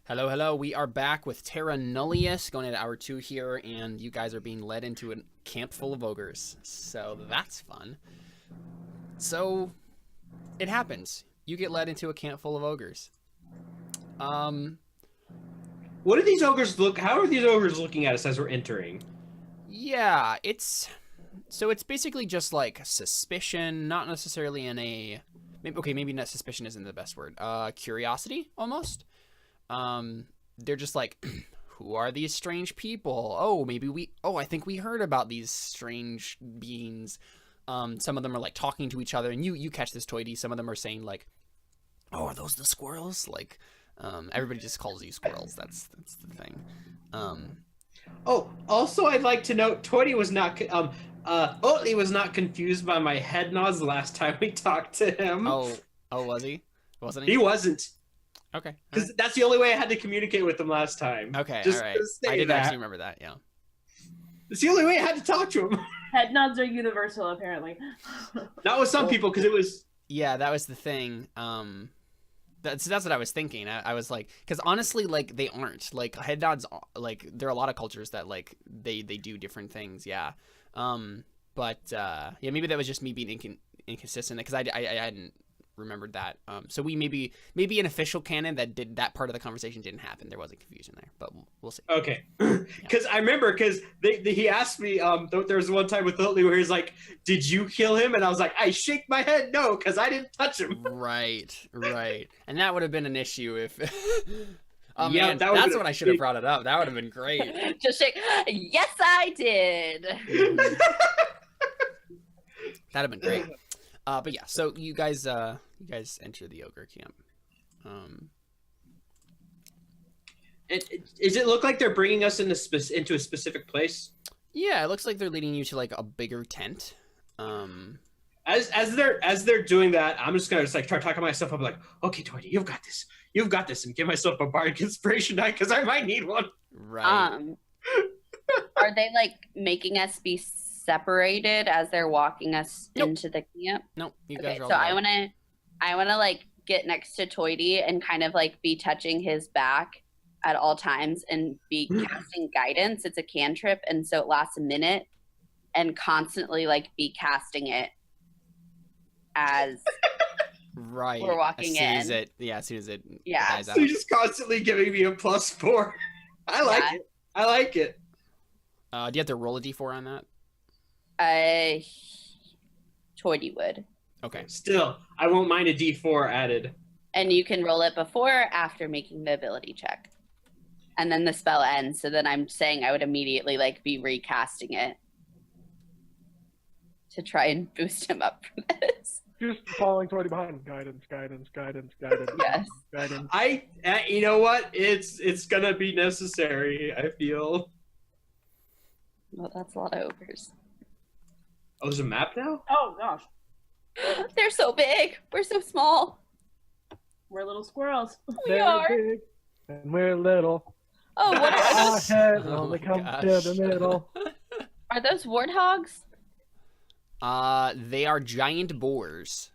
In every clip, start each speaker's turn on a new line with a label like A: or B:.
A: Hello, hello. We are back with Terra Nullius, going into hour 2 here, and you guys are being led into a camp full of ogres. So that's fun. So it happens. You get led into a camp full of ogres.
B: What do these ogres look? How are these ogres looking at us as we're entering?
A: Yeah, it's basically just like suspicion, not necessarily in a maybe not suspicion isn't the best word. Curiosity almost. They're just like, who are these strange people? I think we heard about these strange beings. Some of them are like talking to each other, and you catch this, Toity. Some of them are saying like, oh, are those the squirrels? Like, everybody just calls you squirrels. That's the thing.
B: Oh, also, I'd like to note, Toity was not, Oatly was not confused by my head nods the last time we talked to him.
A: Oh, was he? Wasn't he?
B: He wasn't.
A: Okay.
B: Because that's the only way I had to communicate with him last time.
A: Okay,
B: Just
A: all right. I didn't actually remember that, yeah.
B: It's the only way I had to talk to him.
C: Head nods are universal, apparently.
B: Not with some people, because it was...
A: Yeah, that was the thing. That's what I was thinking. I was like, because honestly, like, they aren't. Like, head nods, like, there are a lot of cultures that, like, they do different things, yeah. Yeah, maybe that was just me being inconsistent, because I hadn't remembered that. So we maybe an official canon that part of the conversation didn't happen. There was a confusion there, but we'll see.
B: Okay. Because I remember, because he asked me, there was one time with Oatly where he's like, did you kill him? And I was like, I shake my head no, because I didn't touch him.
A: Right. And that would have been an issue if... Oh,
B: yeah,
A: man, that's when I should have brought it up. That would have been great.
D: Just shake. Yes, I did.
A: That'd have been great. But yeah, so you guys enter the ogre camp.
B: Does it look like they're bringing us into a specific place?
A: Yeah, it looks like they're leading you to like a bigger tent.
B: As they're doing that, I'm just gonna like try talking myself up, like, okay, Toity, you've got this, and give myself a bardic inspiration die because I might need one.
A: Right.
D: Are they like making us be separated as they're walking us into the camp?
A: Nope. You guys are all
D: so I wanna like get next to Toity and kind of like be touching his back at all times and be casting guidance. It's a cantrip, and so it lasts a minute, and constantly like be casting it as
A: right.
D: we're walking in.
A: As soon as it dies out.
B: So you're just constantly giving me a +4. I like it. I like it.
A: Do you have to roll a d4 on that?
D: Toity would.
A: Okay.
B: Still, I won't mind a d4 added.
D: And you can roll it before or after making the ability check. And then the spell ends, so then I'm saying I would immediately like be recasting it to try and boost him up for this.
E: Just following Toity behind. Guidance.
D: Yes.
E: Guidance.
B: You know what? It's gonna be necessary, I feel.
D: Well, that's a lot of ogres.
B: Oh, there's a map now?
C: Oh, gosh.
D: They're so big. We're so small.
C: We're little squirrels.
D: We
E: They're
D: are.
E: big and we're little.
D: Oh, what are
E: Our
D: those?
E: head
A: Oh
E: only
A: my
E: comes
A: gosh.
E: to the middle.
D: Are those warthogs?
A: They are giant boars.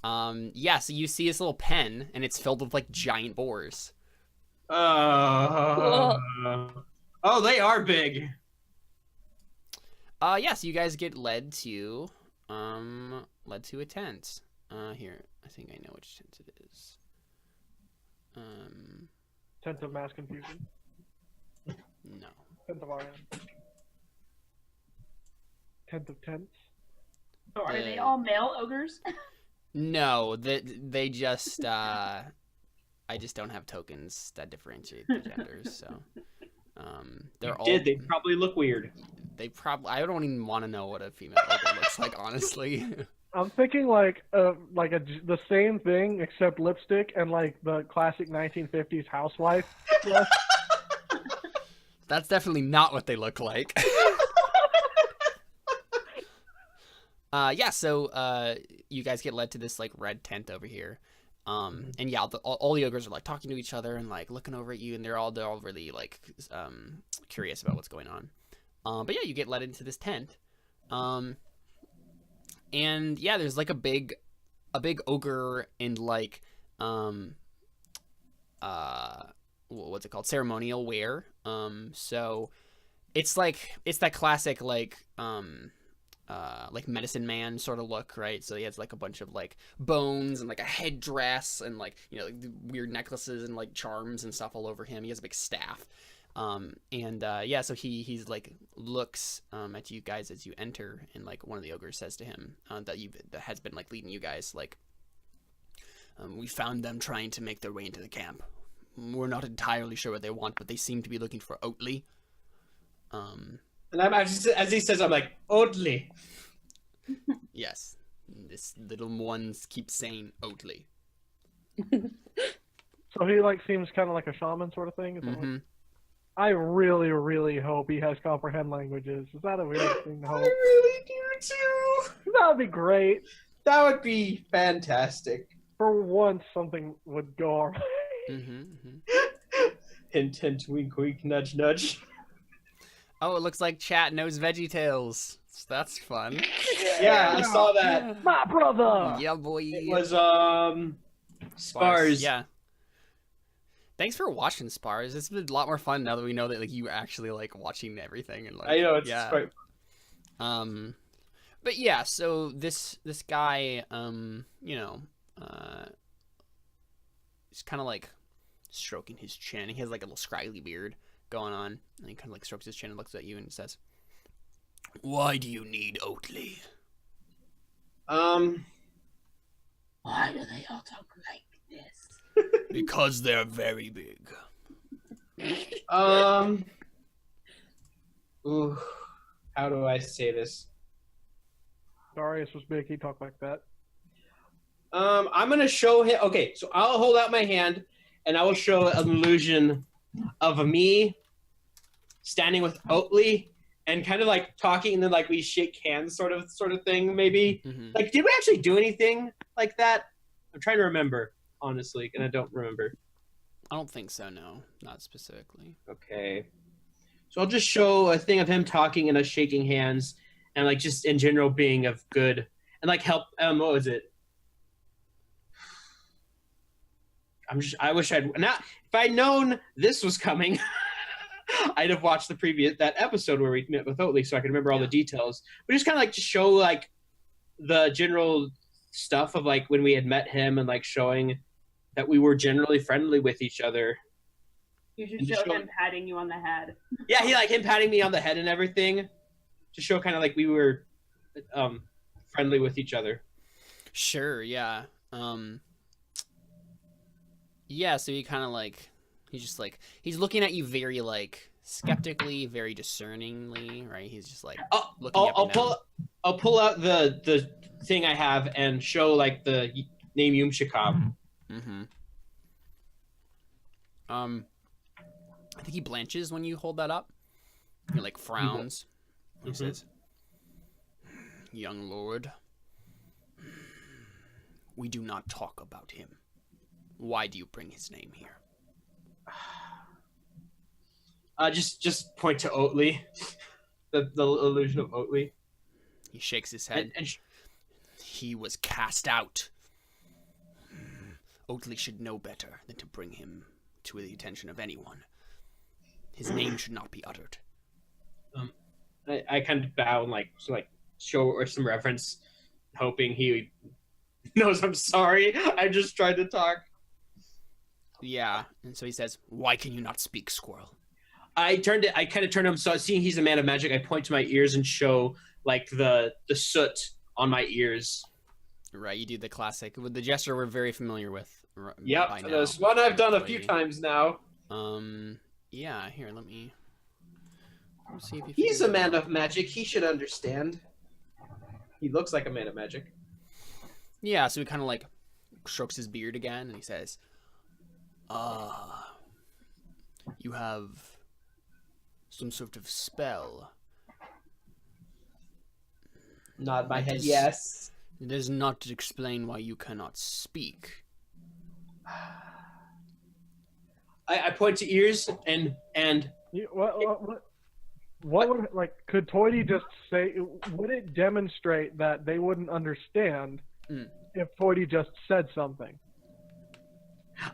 A: Yeah, so you see this little pen, and it's filled with like giant boars.
B: Oh, they are big.
A: Yeah, so you guys get led to a tent. Here, I think I know which tent it is.
E: Tent of mass confusion.
A: No.
E: Tent of RM. Tent of tents.
C: So are they all male ogres?
A: No, they just I just don't have tokens that differentiate the genders, so
B: They probably look weird.
A: I don't even want to know what a female ogre looks like, honestly.
E: I'm thinking like the same thing except lipstick and like the classic 1950s housewife dress.
A: That's definitely not what they look like. Yeah, so you guys get led to this like red tent over here. And yeah, all the ogres are like talking to each other and like looking over at you, and they're all really like curious about what's going on. But yeah, you get led into this tent. And yeah, there's like a big ogre in like what's it called, ceremonial wear. So it's that classic like medicine man sort of look, right? So he has like a bunch of like bones and like a headdress and like, you know, like the weird necklaces and like charms and stuff all over him. He has a big staff. So he's like looks at you guys as you enter, and like one of the ogres says to him that has been like leading you guys, like, we found them trying to make their way into the camp. We're not entirely sure what they want, but they seem to be looking for Oatly.
B: And as he says, I'm like, Oatly.
A: Yes, this little ones keep saying Oatly.
E: So he like seems kind of like a shaman sort of thing. Is that
A: Mm-hmm.
E: like... I really, really hope he has comprehend languages. Is that a weird thing to
B: I
E: hope?
B: really do too.
E: That would be great.
B: That would be fantastic.
E: For once, something would go all right.
A: Mm-hmm.
B: Hint, hint, wink, wink, nudge, nudge.
A: Oh, it looks like chat knows VeggieTales. That's fun.
B: Yeah, I saw that.
E: My brother!
A: Yeah, boy.
B: It was Spars.
A: Yeah. Thanks for watching Spars. It's been a lot more fun now that we know that like you actually like watching everything and like
B: I know it's
A: yeah.
B: quite.
A: But yeah, so this guy, he's kind of like stroking his chin. He has like a little scraggly beard going on, and he kind of like strokes his chin and looks at you and says, "Why do you need Oatly?"
C: Why do they all talk like this?
A: Because they're very big.
B: Ooh, how do I say this?
E: Darius was big. He talked like that.
B: I'm gonna show him. Okay, so I'll hold out my hand, and I will show an illusion of me standing with Oatly and kind of like talking, and then like we shake hands, sort of thing, maybe.
A: Mm-hmm.
B: Like, did we actually do anything like that? I'm trying to remember, honestly, and I don't remember.
A: I don't think so. No, not specifically.
B: Okay, so I'll just show a thing of him talking and us shaking hands, and like just in general being of good and like help. What was it? I wish I'd not. If I'd known this was coming, I'd have watched that episode where we met with Oatly, so I could remember all the details. We just kind of like to show like the general stuff of like when we had met him and like showing that we were generally friendly with each other.
C: You should show him patting you on the head.
B: Yeah, him patting me on the head and everything to show kind of like we were friendly with each other.
A: Sure. Yeah. Yeah. So he kind of like he's he's looking at you very like skeptically, very discerningly, right? He's just like looking up and down.
B: I'll pull out the thing I have and show like the name Yumshikab.
A: Mm-hmm. I think he blanches when you hold that up. He like frowns. He says, "Young lord, we do not talk about him. Why do you bring his name here?"
B: Just point to Oatly, the illusion of Oatly.
A: He shakes his head. He was cast out. Oatly should know better than to bring him to the attention of anyone. His name should not be uttered.
B: I kind of bow and like show or some reference, hoping he knows I'm sorry. I just tried to talk.
A: Yeah, and so he says, "Why can you not speak, squirrel?"
B: I kind of turned him, so seeing he's a man of magic, I point to my ears and show like the soot on my ears.
A: Right, you do the classic with the gesture we're very familiar with.
B: Yep, there's one I've done a few times now.
A: Yeah, here, let me see if
B: he's a man of magic. He should understand. He looks like a man of magic.
A: Yeah, so he kind of like strokes his beard again, and he says, you have some sort of spell."
B: Nod my head, yes.
A: It does not explain why you cannot speak.
B: I point to ears and
E: What would, like, could Toity just say, would it demonstrate that they wouldn't understand if Toity just said something?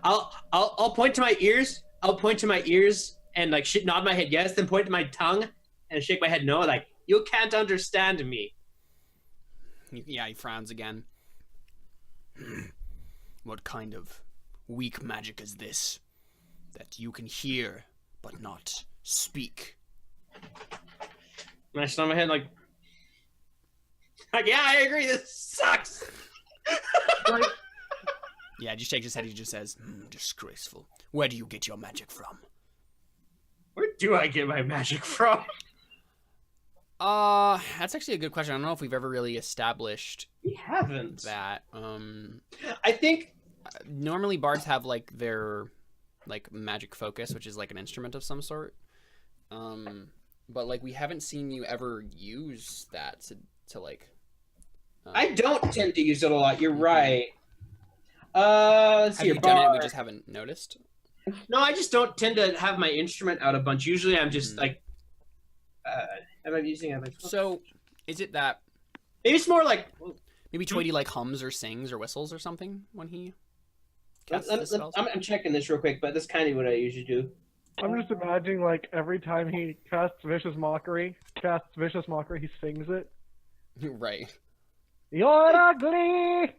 B: I'll point to my ears I'll point to my ears and like nod my head yes, then point to my tongue and shake my head no, like you can't understand me.
A: Yeah, he frowns again. What kind of weak magic is this that you can hear but not speak?
B: And I nod my head like yeah, I agree. This sucks.
E: Like,
A: Yeah, just shakes his head. He just says, disgraceful. Where do you get your magic from?
B: Where do I get my magic from?
A: That's actually a good question. I don't know if we've ever really established
B: We haven't.
A: that.
B: I think
A: Normally bards have like their like magic focus, which is like an instrument of some sort. But like we haven't seen you ever use that to like.
B: I don't tend to use it a lot. You're right. Let's see.
A: Have you done it? We just haven't noticed.
B: No, I just don't tend to have my instrument out a bunch. Usually, I'm just like, am I using it? Like,
A: So, is it that
B: maybe it's more like
A: maybe Tweety like hums or sings or whistles or something when he casts the spells?
B: I'm checking this real quick, but that's kind of what I usually do.
E: I'm just imagining like every time he casts vicious mockery, he sings it.
A: Right.
E: You're ugly.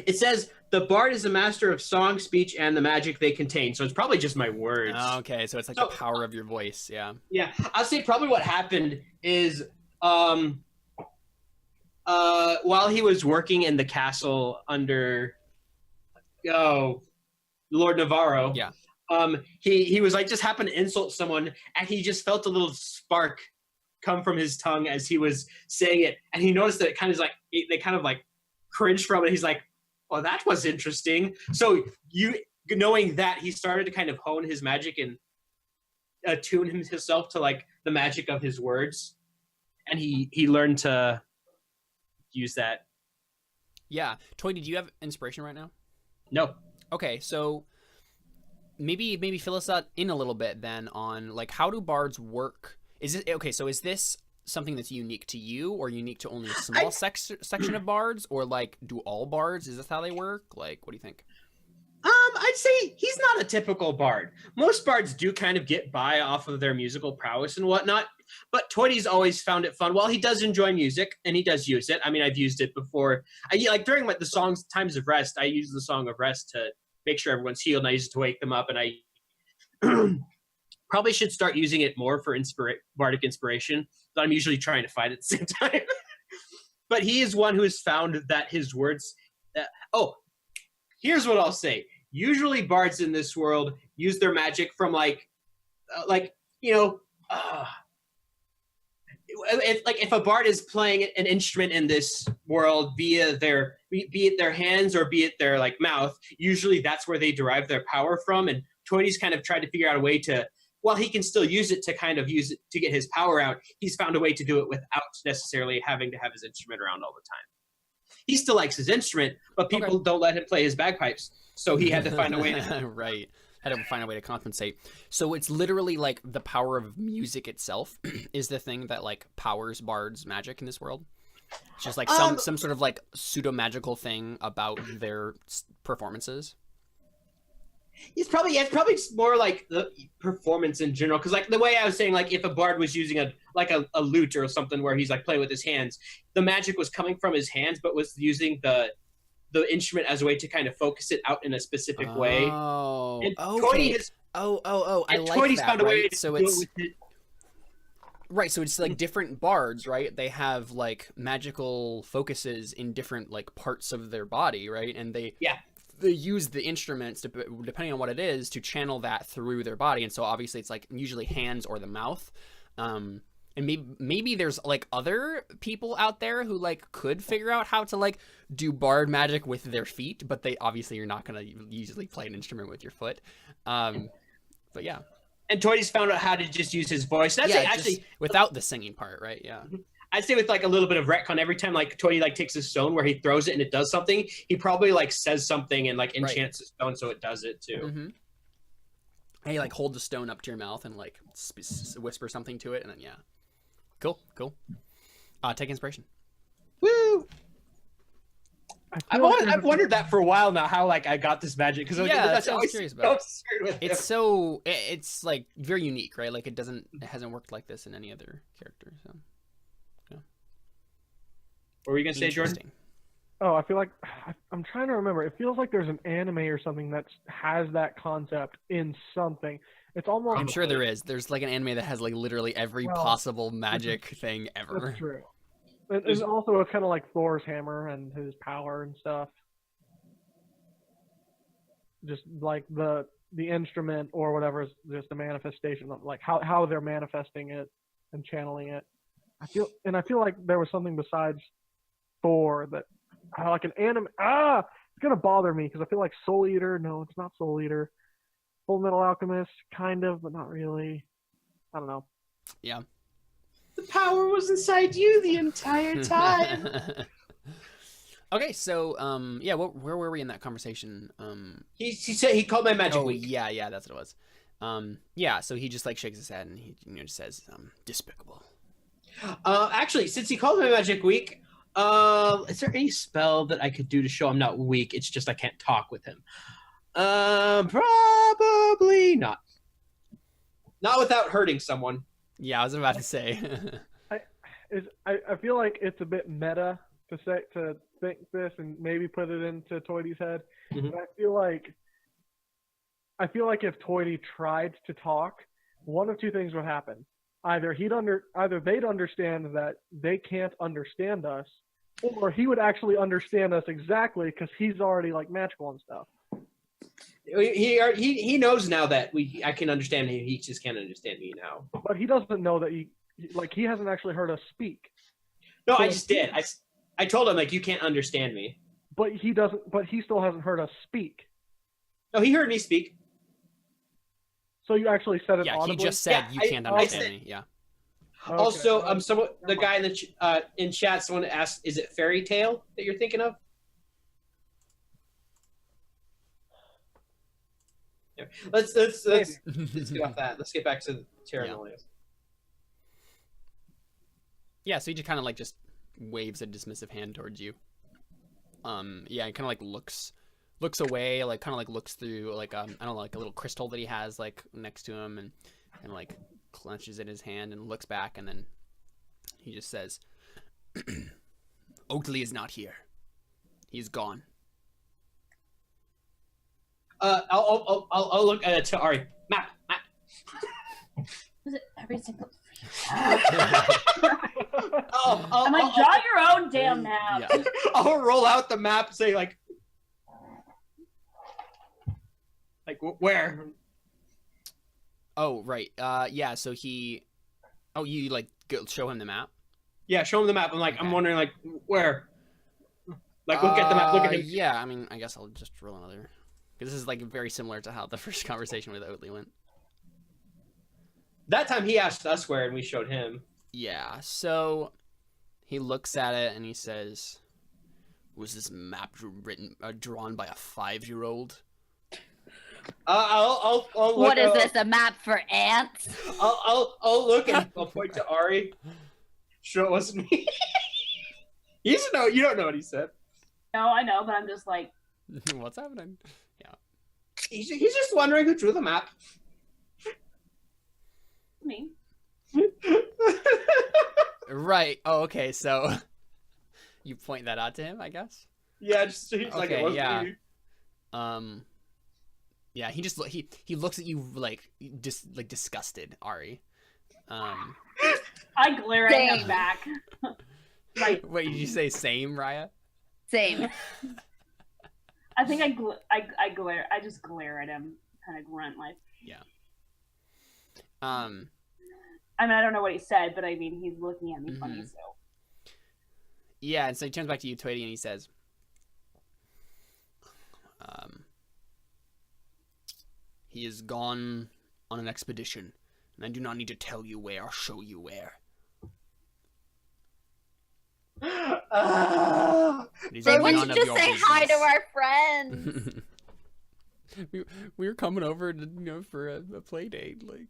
B: It says the bard is a master of song, speech, and the magic they contain. So it's probably just my words.
A: Okay, so it's like
B: So-
A: the power of your voice. Yeah.
B: Yeah, I'll say probably what happened is while he was working in the castle under Lord Navarro,
A: Yeah.
B: He was like just happened to insult someone, and he just felt a little spark come from his tongue as he was saying it, and he noticed that it kind of like they kind of like cringed from it. He's like, "Oh, that was interesting." So knowing that, he started to kind of hone his magic and attune himself to like the magic of his words, and he learned to use that.
A: Yeah. Toy, did you have inspiration right now?
B: No.
A: Okay, so maybe fill us out in a little bit then on like how do bards work? Is it okay? So is this something that's unique to you, or unique to only a small section of bards, or like do all bards? Is this how they work? Like, what do you think?
B: I'd say he's not a typical bard. Most bards do kind of get by off of their musical prowess and whatnot, but Toity's always found it fun. While he does enjoy music, and he does use it, I mean, I've used it before. Like during the song's times of rest, I use the Song of Rest to make sure everyone's healed, and I use it to wake them up, and I probably should start using it more for bardic inspiration, but I'm usually trying to fight at the same time. But he is one who has found that his words... here's what I'll say. Usually bards in this world use their magic from if a bard is playing an instrument in this world be it their hands or be it their like mouth, usually that's where they derive their power from. And Toity's kind of tried to figure out a way to, while he can still use it to kind of use it to get his power out, he's found a way to do it without necessarily having to have his instrument around all the time. He still likes his instrument, but people don't let him play his bagpipes. So he had to find a way to...
A: Right. Had to find a way to compensate. So it's literally like the power of music itself is the thing that like powers bards' magic in this world. It's just like some sort of like pseudo magical thing about their performances.
B: It's probably more like the performance in general, because like the way I was saying, like if a bard was using a lute or something where he's like playing with his hands, the magic was coming from his hands, but was using the instrument as a way to kind of focus it out in a specific way.
A: Oh,
B: and
A: okay. I like
B: Toity's
A: that.
B: Found a way
A: right?
B: to
A: So
B: do
A: it's
B: it with it.
A: right. So it's like different bards, right? They have like magical focuses in different like parts of their body, right? And they use the instruments depending on what it is to channel that through their body. And so obviously it's like usually hands or the mouth. And maybe there's like other people out there who like could figure out how to like do bard magic with their feet, but they obviously you're not gonna usually play an instrument with your foot. But yeah.
B: And Toity's found out how to just use his voice. That's actually
A: without the singing part, right? Yeah.
B: I'd say with like a little bit of retcon, every time like Toity like takes a stone where he throws it and it does something, he probably like says something and like enchants the stone so it does it too.
A: Mm-hmm. And you like hold the stone up to your mouth and like whisper something to it, and then Cool. Take inspiration.
B: Woo! I've wondered that for a while now. How like I got this magic because
A: Yeah,
B: that's
A: I was
B: always
A: curious
B: so
A: about it.
B: absurd with him.
A: It's like very unique, right? Like it hasn't worked like this in any other character. So
B: What were you gonna say, Jordan?
A: interesting.
E: Oh, I feel like I'm trying to remember. It feels like there's an anime or something that has that concept in something. It's almost.
A: I'm sure there is. There's like an anime that has like literally every possible magic thing ever.
E: That's true. And also, it's kind of like Thor's hammer and his power and stuff. Just like the instrument or whatever is just a manifestation of like how they're manifesting it and channeling it. I feel like there was something besides Thor that like an anime. It's gonna bother me because I feel like Soul Eater. No, it's not Soul Eater. Full Metal Alchemist, kind of, but not really. I don't know.
A: Yeah.
B: The power was inside you the entire time.
A: Okay, so yeah, where were we in that conversation?
B: He said he called my magic week.
A: Yeah, that's what it was. Yeah, so he just like shakes his head and he just says, despicable.
B: Actually, since he called my magic week, is there any spell that I could do to show I'm not weak? It's just I can't talk with him. Probably not. Not without hurting someone.
A: Yeah, I was about to say.
E: I feel like it's a bit meta to think this and maybe put it into Toidy's head.
B: Mhm.
E: But I feel like if Toidy tried to talk, one of two things would happen. Either they'd understand that they can't understand us, or he would actually understand us exactly because he's already like magical and stuff.
B: He knows now that I can understand him. He just can't understand me now.
E: But he doesn't know that he hasn't actually heard us speak.
B: No,
E: So
B: I just did. I told him like you can't understand me.
E: But he doesn't. But he still hasn't heard us speak.
B: No, he heard me speak.
E: So you actually said it
A: Yeah,
E: audibly?
A: he just said you can't understand
B: said-
A: me. Yeah.
E: Okay.
B: Also, someone, the guy in chat, someone asked, "Is it fairy tale that you're thinking of?" Yeah. Let's get off that. Let's get back to Terra Nullius.
A: Yeah, so he just kind of like just waves a dismissive hand towards you. Yeah, and kind of like looks away, like kind of like looks through like I don't know, like a little crystal that he has like next to him, and like clenches in his hand and looks back, and then he just says, "Oakley is not here. He's gone."
B: I'll look at it to Ari. Map.
C: Was it every single?
B: I'm
C: like, draw your own damn map.
A: Yeah.
B: I'll roll out the map, say like where?
A: Oh, right. Yeah, so you like go show him the map?
B: Yeah, show him the map. I'm like,
A: Okay.
B: I'm wondering like where? Like look at the map. Look at him.
A: Yeah, I mean, I guess I'll just roll another. Because this is like very similar to how the first conversation with Oatley went.
B: That time he asked us where, and we showed him.
A: Yeah, so he looks at it and he says, "Was this map drawn by a 5-year-old?"
B: I'll look.
D: What is this? A map for ants?
B: I'll look and I'll point to Ari. Sure, it wasn't me. You don't know what he said.
C: No, I know, but I'm just like,
A: What's happening? Yeah.
B: He's just wondering who drew the map.
C: me.
A: Right. Oh, okay. So you point that out to him, I guess.
B: Yeah, just he's like, it
A: Okay,
B: wasn't
A: yeah.
B: me.
A: Yeah. He just he looks at you like disgusted, Ari.
C: I glare at him back. Like,
A: Wait, did you say same, Raya?
D: Same.
C: I think I glare. I just glare at him, kind of grunt like.
A: Yeah.
C: I mean, I don't know what he said, but I mean, he's looking at me funny, so.
A: Yeah, and so he turns back to you, Toity, and he says, "He is gone on an expedition, and I do not need to tell you where or show you where." It is
D: They
A: none
D: went to
A: of
D: just
A: your
D: say hi to
A: business.
D: our friends.
A: we were coming over to for a play date, like.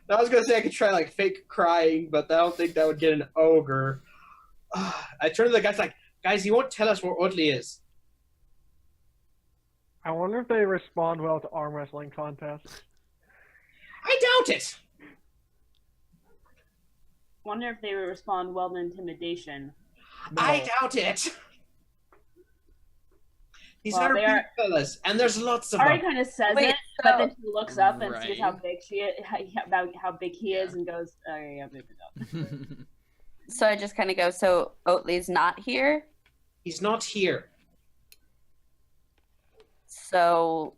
B: I was gonna say I could try like fake crying, but I don't think that would get an ogre. I turn to the guys like, guys, he won't tell us where Otley is.
E: I wonder if they respond well to arm wrestling contests.
B: I doubt it.
C: Wonder if they would respond well to intimidation.
E: No.
B: I doubt it. These
C: Well,
B: are
C: they
B: big
C: are-
B: fellas, and there's lots of
C: Ari
B: them.
C: kind of says
D: Wait,
C: it, but then she looks up and sees how
A: Right.
C: big she is, how big he is, and goes, "Oh yeah, maybe not."
D: So I just kind of go, so Oatley's not here?
B: He's not here.
D: So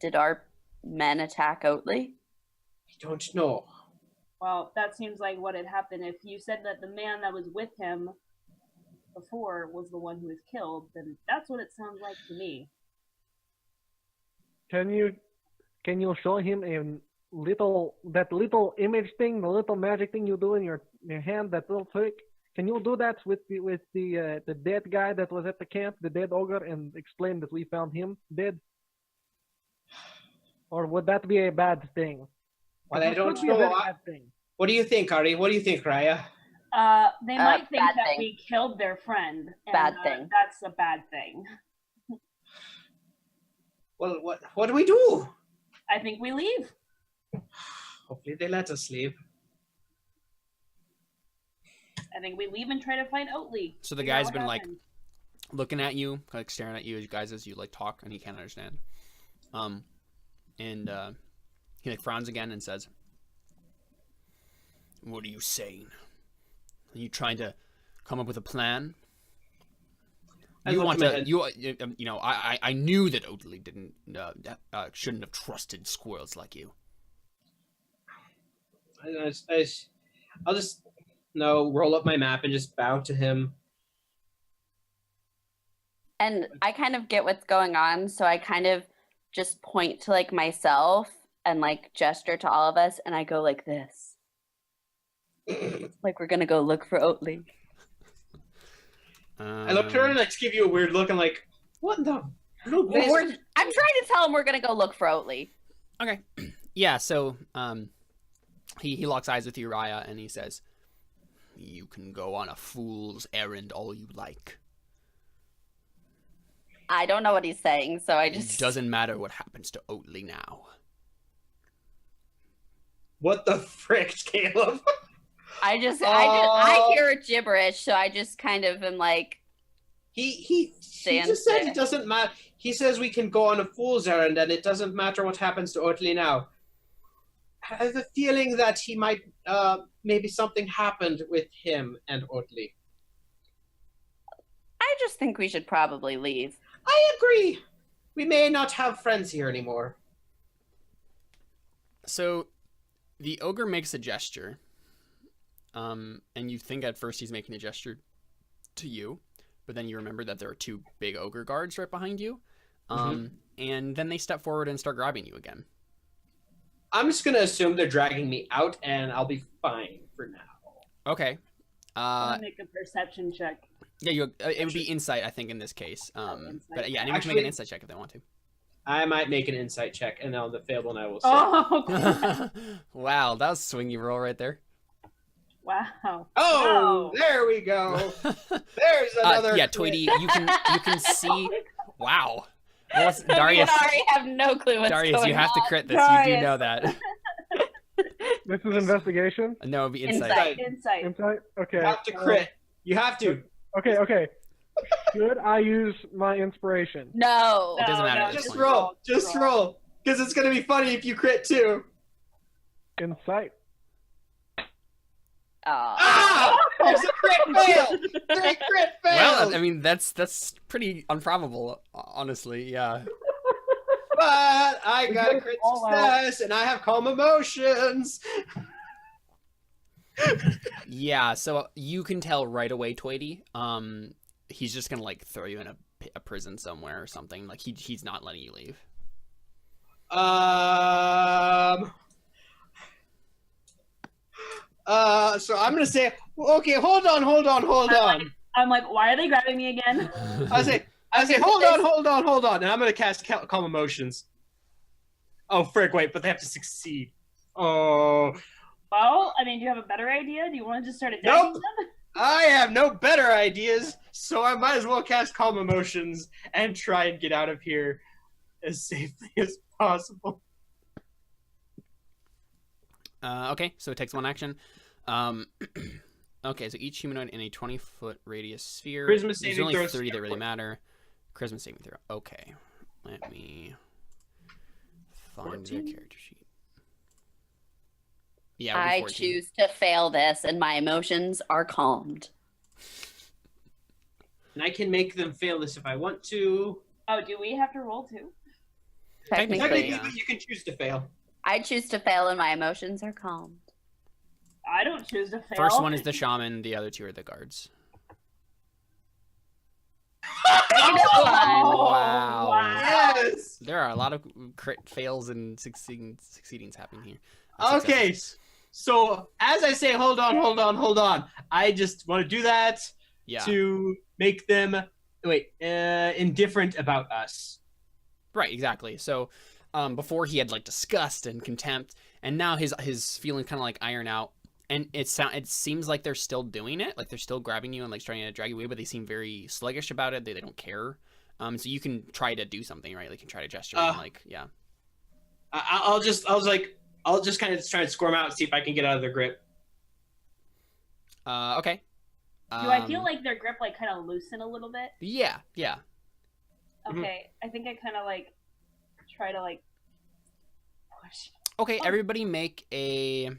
D: did our men attack Oatley?
B: I don't know.
C: Well, that seems like what had happened. If you said that the man that was with him before was the one who was killed, then that's what it sounds like to me.
E: Can you show him that little image thing, the little magic thing you do in your hand, that little trick? Can you do that with the dead guy that was at the camp, the dead ogre, and explain that we found him dead? Or would that be a bad thing?
B: Well, I
E: It
B: don't
E: could be a
B: know.
E: very bad thing.
B: What do you think, Ari? What do you think, Raya?
C: They might think
D: bad
C: that
D: thing.
C: we killed their friend. And,
D: Bad thing.
C: That's a bad thing.
B: Well, what do we do?
C: I think we leave.
B: Hopefully they let us leave.
C: I think we leave and try to find Oatley.
A: So the
C: Figure out
A: guy's
C: what
A: been like
C: happened.
A: looking at you, like staring at you as you guys as you like talk, and he can't understand. And he like frowns again and says, "What are you saying? Are you trying to come up with a plan?
B: I
A: You
B: look
A: want
B: at my
A: to?
B: head.
A: You know, I knew that Oatley shouldn't have trusted squirrels like you.
B: I'll just roll up my map and just bow to him.
D: And I kind of get what's going on, so I kind of just point to like myself and like gesture to all of us, and I go like this. Like we're gonna go look for Oatley.
B: I look at her and I just give you a weird look and like, what in the?
D: I'm trying to tell him we're gonna go look for Oatley.
A: Okay, yeah. So he locks eyes with you, Raya, and he says, "You can go on a fool's errand all you like.
D: I don't know what he's saying, so I
A: It
D: just
A: doesn't matter what happens to Oatley now."
B: What the frick, Caleb?
D: I hear gibberish, so I just kind of am like,
B: He
D: Stand
B: just said
D: there.
B: it doesn't matter. He says we can go on a fool's errand and it doesn't matter what happens to Otley now. I have a feeling that he might, maybe something happened with him and Otley.
D: I just think we should probably leave.
B: I agree. We may not have friends here anymore.
A: So the ogre makes a gesture, and you think at first he's making a gesture to you, but then you remember that there are two big ogre guards right behind you, and then they step forward and start grabbing you again.
B: I'm just going to assume they're dragging me out and I'll be fine for now.
A: Okay.
C: I'm gonna make a perception check.
A: Yeah, it would be insight, I think, in this case.
C: Insight.
A: But yeah, anyone can make
B: Actually-
A: an insight check if they want to.
B: I might make an insight check and on the failed one I will say.
C: Oh,
A: Wow, that was a swingy roll right there.
C: wow.
B: Oh, there we go. There's another.
A: Yeah,
B: crit.
A: Tweety, you can see. Wow. What's,
D: Me
A: Darius,
D: and Ari have no clue what's
A: Darius,
D: going
A: you have to
D: on.
A: crit this. You do
C: Darius.
A: know that.
E: This is investigation?
A: No, it'd be insight.
C: Insight.
E: Insight? Okay.
B: You have to crit. You have to.
E: Okay. Should I use my inspiration?
D: No.
A: It doesn't matter at this
B: Just
A: point.
B: roll. Just roll. Because it's going to be funny if you crit too.
E: Insight.
B: Ah! There's a crit fail! 3 crit fails!
A: Well, I mean, that's pretty improbable, honestly. Yeah.
B: But I got a crit
E: all out.
B: success and I have calm emotions.
A: Yeah. So you can tell right away, Tweety. He's just gonna like throw you in a prison somewhere or something. Like he's not letting you leave.
B: So I'm gonna say, okay, hold on.
C: I'm like, why are they grabbing me again?
B: I say, hold on, and I'm gonna cast calm emotions. Oh, frick, wait, but they have to succeed. Oh.
C: Well, I mean, do you have a better idea? Do you want to just start attacking
B: Nope.
C: them?
B: I have no better ideas, so I might as well cast Calm Emotions and try and get out of here as safely as possible.
A: Okay, so it takes 1 action. Okay, so each humanoid in a 20-foot radius sphere.
B: Charisma
A: There's
B: saving
A: only
B: throws
A: 30 that
B: step
A: really
B: one.
A: matter. Charisma saving throw. Okay, let me find
B: 14?
A: the character sheet. Yeah, it'll be
D: I
A: 14.
D: choose to fail this, and my emotions are calmed.
B: And I can make them fail this if I want to.
C: Oh, do we have to roll too?
A: Technically,
D: Technically,
A: yeah.
B: But you can choose to fail.
D: I choose to fail, and my emotions are calmed.
C: I don't choose to fail.
A: First one is the shaman. The other two are the guards.
C: Oh,
A: Wow.
C: wow.
B: Yes!
A: There are a lot of crit fails and succeedings happening here.
B: Okay,
A: Successes.
B: so as I say, hold on. I just want to do that
A: Yeah.
B: to make them, indifferent about us.
A: Right, exactly. So, before he had like disgust and contempt, and now his feelings kind of like iron out, and it seems like they're still doing it, like they're still grabbing you and like trying to drag you away, but they seem very sluggish about it. They don't care. So you can try to do something, right? Like you can try to gesture, and like yeah.
B: I'll just kind of try and score them out and see if I can get out of their grip.
A: Okay.
C: Do I feel like their grip like kind of loosen a little bit?
A: Yeah, yeah.
C: Okay, I think I kind of like try to like push.
A: Okay, everybody make a.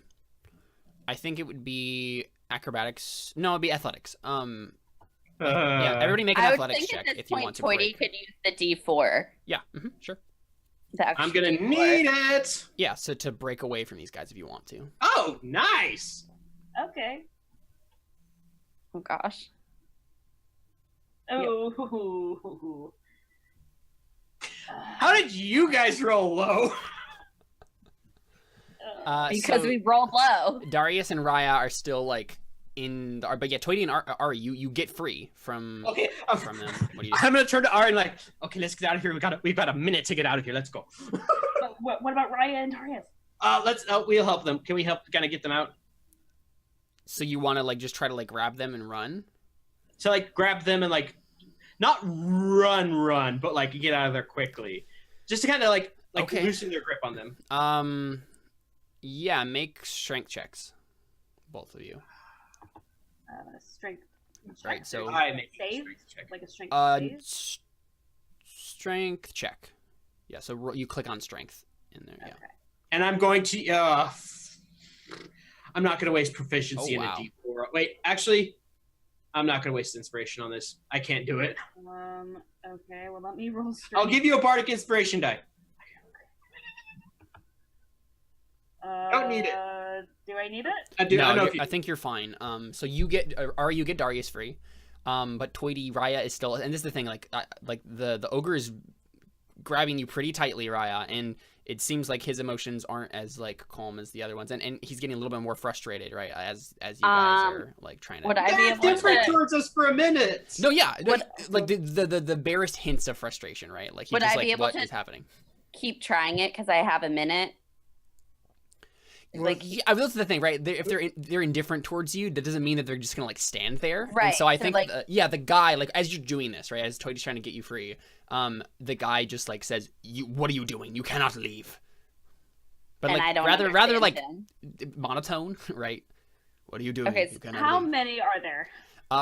A: I think it would be acrobatics. No, it'd be athletics. Yeah, everybody make an
D: I would
A: athletics
D: think
A: check
D: at this
A: if you
D: point,
A: want to
D: Toity
A: break.
D: could use the D4.
A: Yeah, sure.
D: The extra
B: I'm gonna
D: D4.
B: need it.
A: Yeah, so to break away from these guys if you want to.
B: Oh, nice.
C: Okay.
D: Oh gosh.
C: Oh.
B: How did you guys roll low?
D: Because
A: So
D: we rolled low.
A: Darius and Raya are still like in the, but yeah, Toity and Ari, you get free from
B: Okay,
A: from them. What do you do?
B: I'm gonna turn to Ari and like, okay, let's get out of here. We've got a minute to get out of here. Let's go.
C: What about Raya and Darius?
B: We'll help them. Can we help kind of get them out?
A: So you want to like just try to like grab them and run?
B: So like grab them and like, not run, but like get out of there quickly, just to kind of like
A: Okay.
B: loosen their grip on them.
A: Yeah, make strength checks, both of you.
C: Strength.
A: Right, so
B: I make a
C: Save?
B: strength check.
C: Like a strength save?
A: Strength check. Yeah, so you click on strength in there. Yeah.
C: Okay.
B: And I'm going to. I'm not going to waste proficiency
A: Oh, wow.
B: in a D4. Wait, actually, I'm not going to waste inspiration on this. I can't do it.
C: Okay, well, let me roll strength.
B: I'll give you a bardic inspiration die. Don't need it.
C: Do I need it?
B: I do.
A: No,
B: I know if you.
A: I think you're fine. So you get you get Darius free, but Toity Raya is still, and this is the thing, like the ogre is grabbing you pretty tightly, Raya, and it seems like his emotions aren't as like calm as the other ones, and he's getting a little bit more frustrated, right? As you guys are like trying to.
D: Would I be
B: They're
D: able
B: different
D: to?
B: towards us for a minute.
A: No, yeah,
D: Would-
A: like the barest hints of frustration, right? Like he's
D: Would
A: just
D: I
A: like,
D: be able
A: what
D: to-
A: is happening?
D: Keep trying it because I have a minute.
A: Like, yeah, that's the thing, right? If they're indifferent towards you, that doesn't mean that they're just gonna like stand there. And
D: Right,
A: so I
D: so,
A: think,
D: like-
A: the guy, like as you're doing this, right, as Toity's trying to get you free, the guy just like says, "What are you doing? You cannot leave." But
D: And
A: like
D: I don't
A: rather like
D: understand him.
A: monotone, right? What are you doing?
D: Okay,
A: You
D: so
A: cannot
C: How
A: leave.
C: many are there?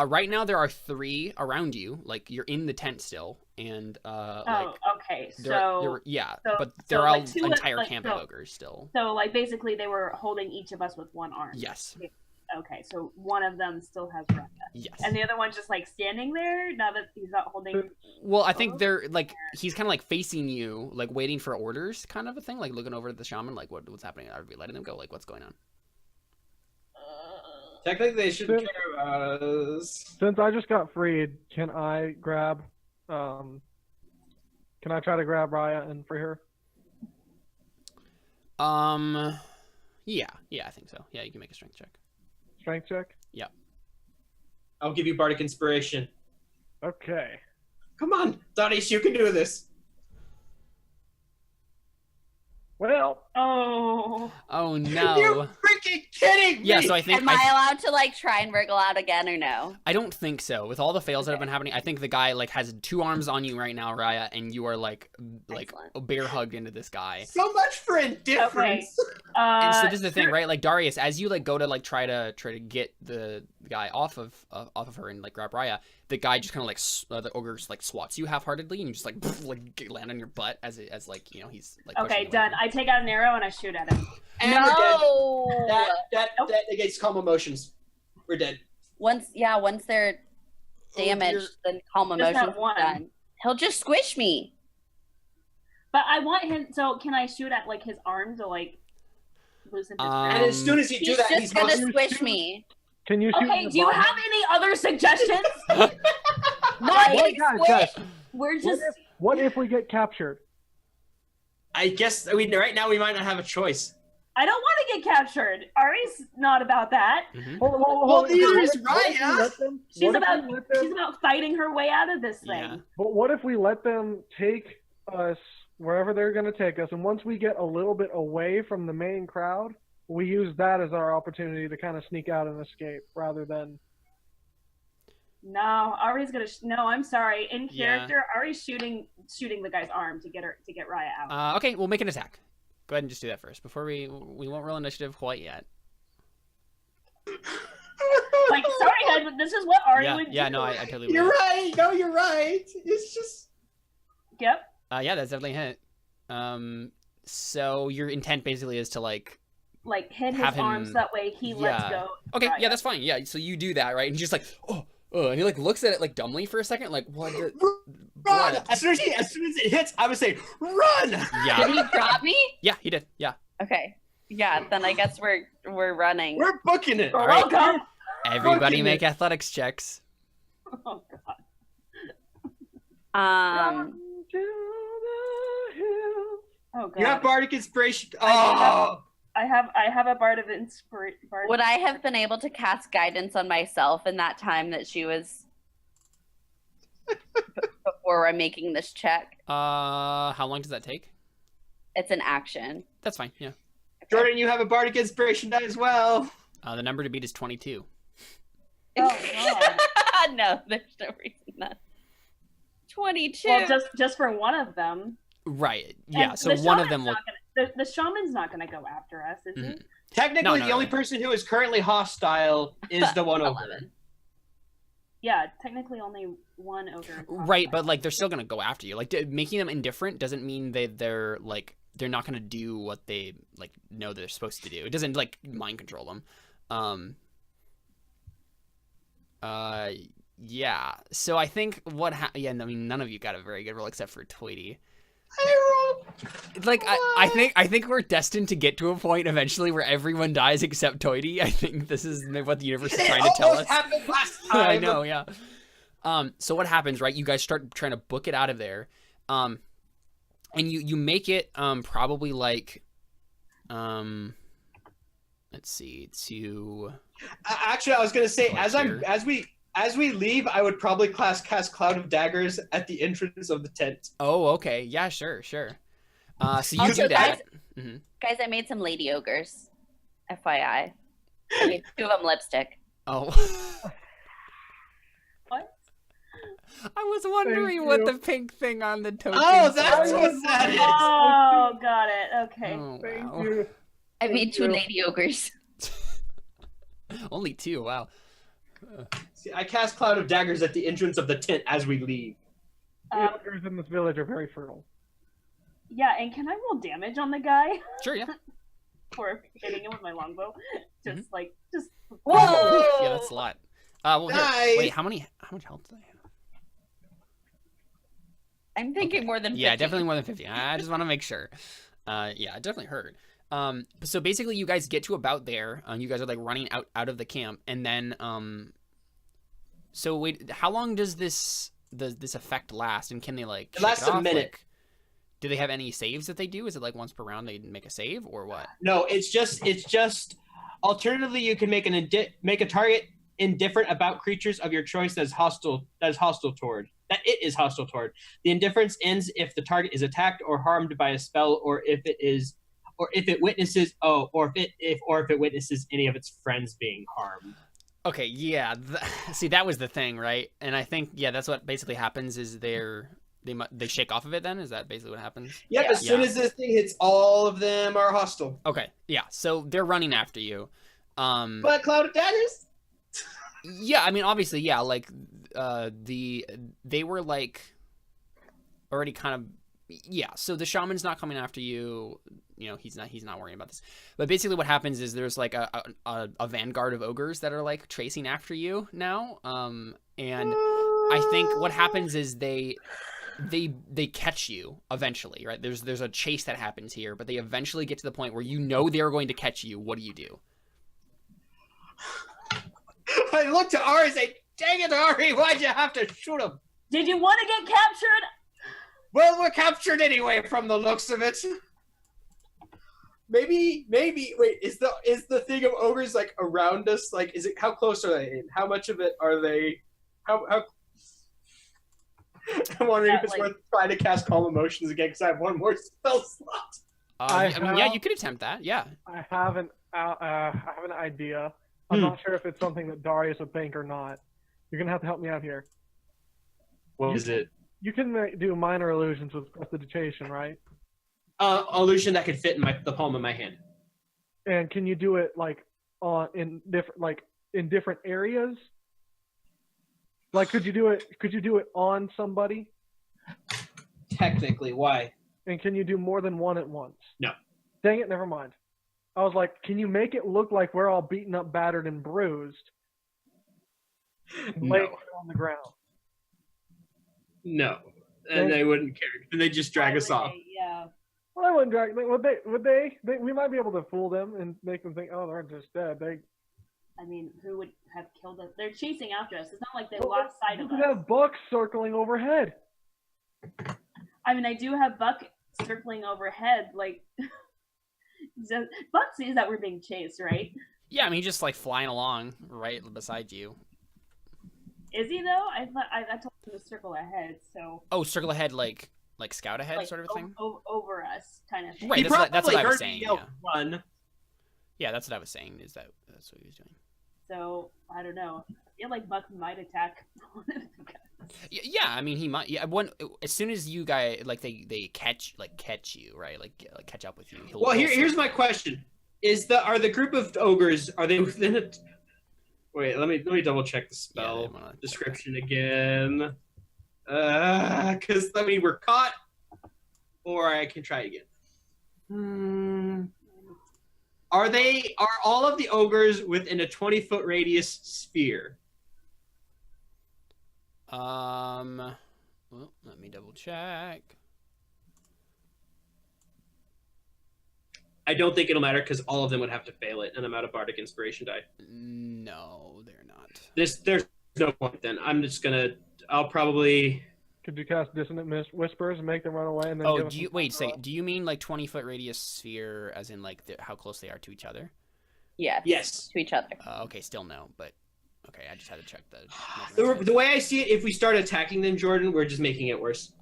A: Right now there are 3 around you. Like you're in the tent still, and like
C: Okay.
A: yeah,
C: so-
A: but
C: so,
A: they're all
C: like, two,
A: entire
C: like,
A: camp
C: so-
A: of ogres still.
C: So, like, basically, they were holding each of us with one arm.
A: Yes.
C: Okay, so one of them still has Raya.
A: Yes.
C: And the other one's just, like, standing there now that he's not holding...
A: Well, I think they're like he's kind of like facing you, like waiting for orders, kind of a thing, like looking over at the shaman, like what's happening? Are we letting them go? Like what's going on?
B: Technically, they shouldn't care about us.
E: Since I just got freed, can I grab? Can I try to grab Raya and free her?
A: Yeah, I think so. Yeah, you can make a strength check.
E: Strength check.
B: I'll give you bardic inspiration.
E: Okay.
B: Come on, Darius, you can do this.
E: Well,
C: Oh.
A: Oh
B: You're
A: no.
B: freaking kidding me!
A: Yeah, so I think
D: Am I allowed to like try and wriggle out again or no?
A: I don't think so. With all the fails that have been happening, I think the guy like has 2 arms on you right now, Raya, and you are like
D: Excellent.
A: bear hugged into this guy.
B: So much for indifference.
A: And so this is the thing, right? Like Darius, as you like go to like try to get the guy off of her and like grab Raya, the guy just kind of like the ogre just like swats you half-heartedly, and you just like land on your butt as like you know he's like.
C: Okay, done. I take out an arrow and I shoot at him.
B: And we're dead.
D: No.
B: That negates calm emotions. We're dead.
D: Once they're damaged, then calm
C: Just
D: emotions
C: that one.
D: done. He'll just squish me.
C: But I want him. So can I shoot at like his arm to like loosen his grip?
B: And as soon as you do
D: He's
B: that,
D: just
B: he's
D: gonna
B: going
D: squish me.
E: can you shoot
C: Okay.
E: in the
C: Do you
E: bottom?
C: have any other suggestions?
D: Not
E: What,
D: getting
E: guys,
D: squished.
E: guys,
C: We're just.
E: what if we get captured?
B: I guess right now we might not have a choice.
C: I don't want to get captured. Ari's not about that.
B: Well, neither is Raya.
C: She's about fighting her way out of this thing.
A: Yeah.
E: But what if we let them take us wherever they're going to take us, and once we get a little bit away from the main crowd, we use that as our opportunity to kind of sneak out and escape, rather than.
C: No, Ari's gonna. No, I'm sorry. In
A: Yeah.
C: character, Ari's shooting the guy's arm to get Raya out.
A: Okay, we'll make an attack. Go ahead and just do that first before we won't roll initiative quite yet.
C: Like, sorry, Ed, but this is what Ari would do.
A: Yeah, no, I totally.
B: You're
A: would.
B: right. No, you're right. It's just.
C: Yep.
A: Yeah, that's definitely a hit. So your intent basically is to like.
C: Like hit his
A: Have him-
C: arms that way he lets
A: yeah.
C: go.
A: Okay,
C: Raya.
A: yeah, that's fine. Yeah, so you do that, right? And he's just like, oh, and he like looks at it like dumbly for a second, like what?
B: Run!
A: What?
B: As soon as it hits, I would say, run!
A: Yeah,
D: Did he drop me?
A: yeah, he did. Yeah.
D: Okay. Yeah, then I guess we're running.
B: We're booking it.
C: You're
A: All right.
C: welcome.
A: Everybody
B: Fucking
A: make
B: it.
A: athletics checks.
C: Oh god. Oh god.
B: You have bardic inspiration. Oh!
C: I have a bard of inspiration.
D: Would I have been able to cast guidance on myself in that time that she was before I'm making this check?
A: How long does that take?
D: It's an action.
A: That's fine. Yeah.
B: Jordan, you have a bardic inspiration die as well.
A: The number to beat is 22.
C: Oh god.
D: No, there's no reason that. 22.
C: Well, just for one of them.
A: Right. Yeah.
C: And
A: So
C: the
A: one of
C: shaman's
A: them will.
C: not gonna- the shaman's not going to go after us, is he?
A: Mhm.
B: Technically,
A: No,
B: the only person who is currently hostile is the one over.
D: 11.
C: Yeah, technically only one ogre. is
A: Right,
C: hostile.
A: but like they're still gonna go after you. Like making them indifferent doesn't mean they're not gonna do what they like know they're supposed to do. It doesn't like mind control them. Yeah. So I think I mean none of you got a very good roll except for Tweety. Like I think we're destined to get to a point eventually where everyone dies except Toity. I think this is what the universe is trying to tell us.
B: Happened last time.
A: I know, yeah. So what happens, right? You guys start trying to book it out of there, and you make it probably like, let's see, to.
B: Actually, I was gonna say
A: Like
B: as we leave, I would probably cast Cloud of Daggers at the entrance of the tent.
A: Oh, okay, yeah, sure. So you
D: Also,
A: do that. Mm-hmm.
D: Guys, I made some lady ogres. FYI. I made 2 of them lipstick.
A: Oh.
C: What?
A: I was wondering
E: Thank
A: what
E: you.
A: the pink thing on the token.
B: Oh, that's
A: said.
B: what that is.
C: Oh, got it. Okay.
A: Oh,
E: Thank
A: wow.
E: you.
D: I made 2
E: you.
D: lady ogres.
A: Only 2. Wow.
B: See, I cast Cloud of Daggers at the entrance of the tent as we leave.
E: The ogres in this village are very fertile.
C: Yeah, and can I roll damage on the guy
A: Sure, yeah.
C: for hitting him with my longbow? Just
D: Whoa!
A: Yeah, that's a lot. Well, here,
B: Die.
A: wait, how much health do I have?
D: I'm thinking more than 50.
A: Yeah, definitely more than 50. I just want to make sure. Yeah, it definitely hurt. So basically, you guys get to about there. You guys are like running out of the camp, and then so wait, how long does this effect last? And can they like?
B: It lasts
A: shake
B: a
A: off?
B: minute.
A: Like, do they have any saves that they do? Is it like once per round they make a save or what?
B: No, it's just. Alternatively, you can make a target indifferent about creatures of your choice that is hostile toward. The indifference ends if the target is attacked or harmed by a spell, or if it is or if it witnesses or if it witnesses any of its friends being harmed.
A: Okay, yeah. See, that was the thing, right? And I think that's what basically happens is they shake off of it. Then is that basically what happens?
B: Yep. As soon as this thing hits, all of them are hostile.
A: Okay, yeah. So they're running after you.
B: But Cloud of Daggers.
A: Yeah, I mean, obviously, yeah. Like, they were like already kind of. Yeah, so the shaman's not coming after you. You know, he's not worrying about this. But basically what happens is there's like a vanguard of ogres that are like chasing after you now. And I think what happens is they catch you eventually, right? There's a chase that happens here, but they eventually get to the point where you know they're going to catch you. What do you do?
B: I look to Ari and say, "Dang it, Ari, why'd you have to shoot him?"
C: Did you want to get captured?
B: Well, we're captured anyway from the looks of it. Maybe. Wait, is the thing of ogres like around us? Like, is it? How close are they in? How much of it are they? How? I'm wondering if it's worth trying to cast Calm Emotions again because I have one more spell slot.
A: I mean, yeah, you could attempt that. Yeah.
E: I have an idea. I'm not sure if it's something that Darius would think or not. You're gonna have to help me out here.
B: What is it?
E: You can do minor illusions with prestidigitation, right?
B: Illusion that could fit in the palm of my hand.
E: And can you do it like in different areas? Like, could you do it on somebody?
B: Technically, why?
E: And can you do more than one at once?
B: No.
E: Dang it, never mind. I was like, can you make it look like we're all beaten up, battered, and bruised? And lay it on the ground.
B: No. And they wouldn't care. And they just drag us off.
C: Yeah.
E: Well, I wouldn't drag. Would they? We might be able to fool them and make them think, oh, they're just dead.
C: I mean, who would have killed us? They're chasing after us. It's not like they lost sight of
E: You
C: us.
E: could have bucks circling overhead.
C: I mean, I do have Buck circling overhead. Like, Buck sees that we're being chased, right?
A: Yeah, I mean, he's just like flying along right beside you.
C: Is he though? I told him to circle ahead. So.
A: Oh, circle ahead, like scout ahead,
C: Like,
A: sort of thing.
C: Over us, kind of thing.
A: Right. That's what I was saying. Yeah.
B: Run.
A: Yeah, that's what I was saying. That's what he was doing.
C: So I don't know. I feel like Buck might attack.
A: Yeah, I mean, he might. Yeah, as soon as you guys they catch you, right? Like catch up with you.
B: Well, here's my question: are the group of ogres, are they within it? Wait, let me double check the spell description again. Because we're caught, or I can try again. Are all of the ogres within a 20-foot radius sphere?
A: Well, let me double check.
B: I don't think it'll matter because all of them would have to fail it, and I'm out of bardic inspiration die.
A: No, they're not.
B: There's no point then. I'll probably.
E: Could you cast dissonant whispers and make them run away? And then
A: do you mean like 20-foot radius sphere, as in like how close they are to each other?
B: Yes.
D: To each other.
A: Okay, still no, but okay, I just had to check
B: The way I see it, if we start attacking them, Jordan, we're just making it worse.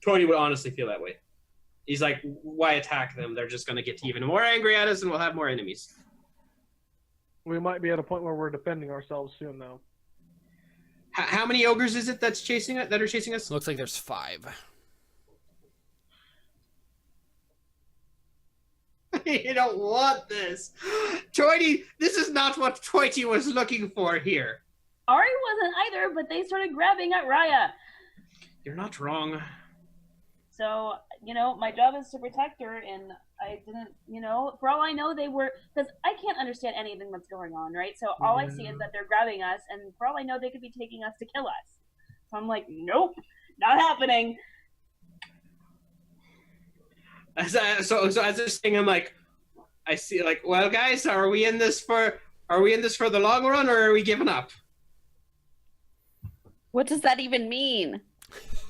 B: Tony would honestly feel that way. He's like, why attack them? They're just going to get even more angry at us and we'll have more enemies.
E: We might be at a point where we're defending ourselves soon, though.
B: How many ogres is it that are chasing us?
A: Looks like there's 5.
B: You don't want this. Toity, this is not what Toity was looking for here.
C: Ari wasn't either, but they started grabbing at Raya.
B: You're not wrong.
C: So, my job is to protect her, and I didn't, for all I know, they were, because I can't understand anything that's going on, right? So all I see is that they're grabbing us, and for all I know, they could be taking us to kill us. So I'm like, nope, not happening.
B: So as they're saying, I'm like, I see, like, well, guys, are we in this for the long run, or are we giving up?
D: What does that even mean?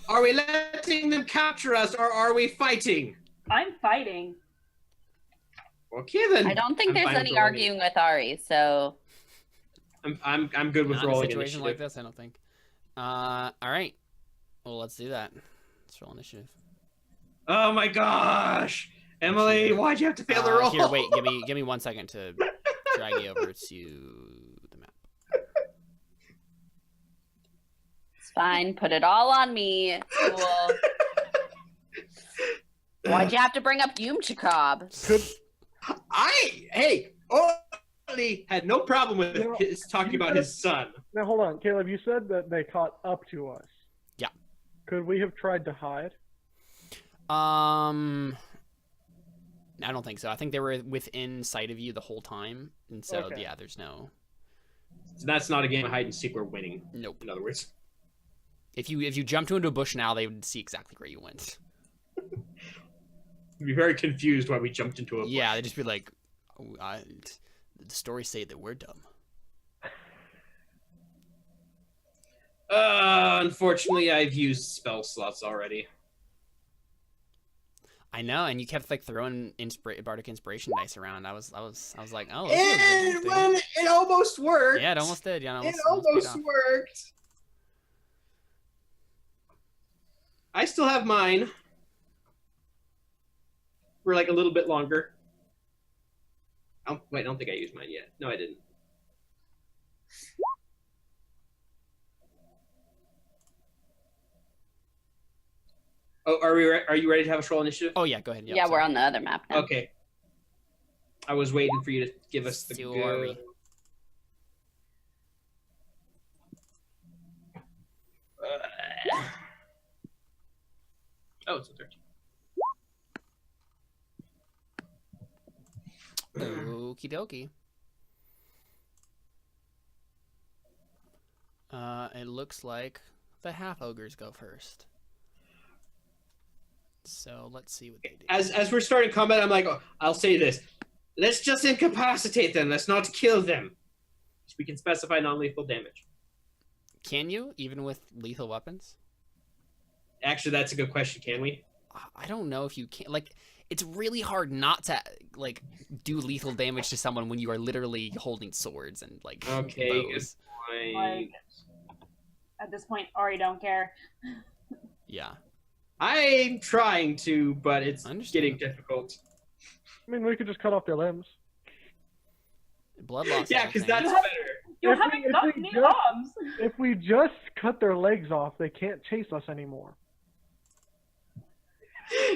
B: Are we letting them capture us, or are we fighting?
C: I'm fighting.
B: Okay, then.
D: I don't think there's any arguing with Ari, so.
B: I'm good with rolling
A: in a situation
B: initiative.
A: like this, I don't think. All right. Well, let's do that. Let's roll initiative.
B: Oh my gosh! Emily, why'd you have to fail the roll?
A: Here, wait. Give me 1 second to drag you over to the map.
D: It's fine. Put it all on me. Cool. Why'd you have to bring up Yumchikob?
B: Hey, Oli had no problem with his talking about his son.
E: Now hold on, Caleb. You said that they caught up to us.
A: Yeah.
E: Could we have tried to hide?
A: I don't think so. I think they were within sight of you the whole time, and so
E: Okay.
A: yeah, there's no.
B: So that's not a game of hide and seek. We're winning.
A: Nope.
B: In other words,
A: If you jumped into a bush now, they would see exactly where you went.
B: you'd be very confused why we jumped into a bush.
A: Yeah, they'd just be like, oh, the stories say that we're dumb.
B: Unfortunately, I've used spell slots already.
A: I know, and you kept like throwing bardic inspiration dice around. I was like, oh,
B: It almost worked.
A: yeah, it almost did. Yeah,
B: It almost worked. I still have mine. For like a little bit longer. Wait, I don't think I used mine yet. No, I didn't. Oh, are you ready to have a troll initiative?
A: Oh yeah, go ahead.
D: Yeah, we're on the other map now.
B: Okay. I was waiting for you to give us the
A: Sorry.
B: go. Oh, it's a 13.
A: Okie dokie. It looks like the half ogres go first. So let's see what they do.
B: As we're starting combat, I'm like, oh, I'll say this. Let's just incapacitate them. Let's not kill them. So we can specify non-lethal damage.
A: Can you, even with lethal weapons?
B: Actually, that's a good question. Can we?
A: I don't know if you can. Like, it's really hard not to like do lethal damage to someone when you are literally holding swords and like bows.
C: Like, at this point, Ari don't care.
A: Yeah.
B: I'm trying to, but it's getting difficult.
E: I mean, we could just cut off their limbs.
A: Blood loss.
B: Yeah, because that's better.
C: You
E: If
C: haven't
E: we
C: got any arms.
E: If we just cut their legs off, they can't chase us anymore.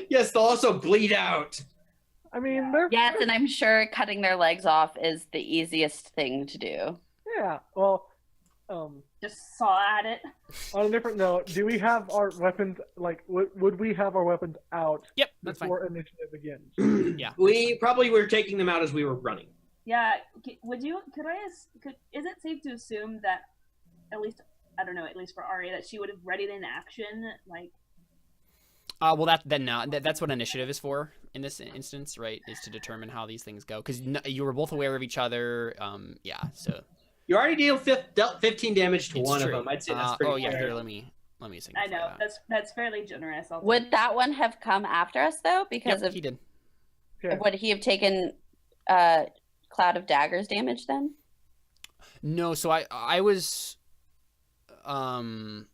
B: Yes, they'll also bleed out.
E: I mean, they're
D: Yes, and I'm sure cutting their legs off is the easiest thing to do.
E: yeah. Well,
C: Just saw at it.
E: on a different note, do we have our weapons? Like, would we have our weapons out
A: Yep, that's fine.
E: before initiative begins?
A: Yeah.
B: We probably were taking them out as we were running.
C: Yeah. Is it safe to assume that, at least for Ari, that she would have readied in action, like?
A: Well, that's what initiative is for in this instance, right? Is to determine how these things go, because you were both aware of each other. Yeah. So.
B: You already dealt 15 damage to
A: It's
B: one
A: true.
B: of them. I'd say that's pretty
A: Oh yeah,
B: fair.
A: here, let me signify
C: I know
A: that.
C: that's fairly generous. Also.
D: Would that one have come after us though? Because
A: Yep, he did.
E: Okay.
D: would he have taken Cloud of Daggers damage then?
A: No, so I was under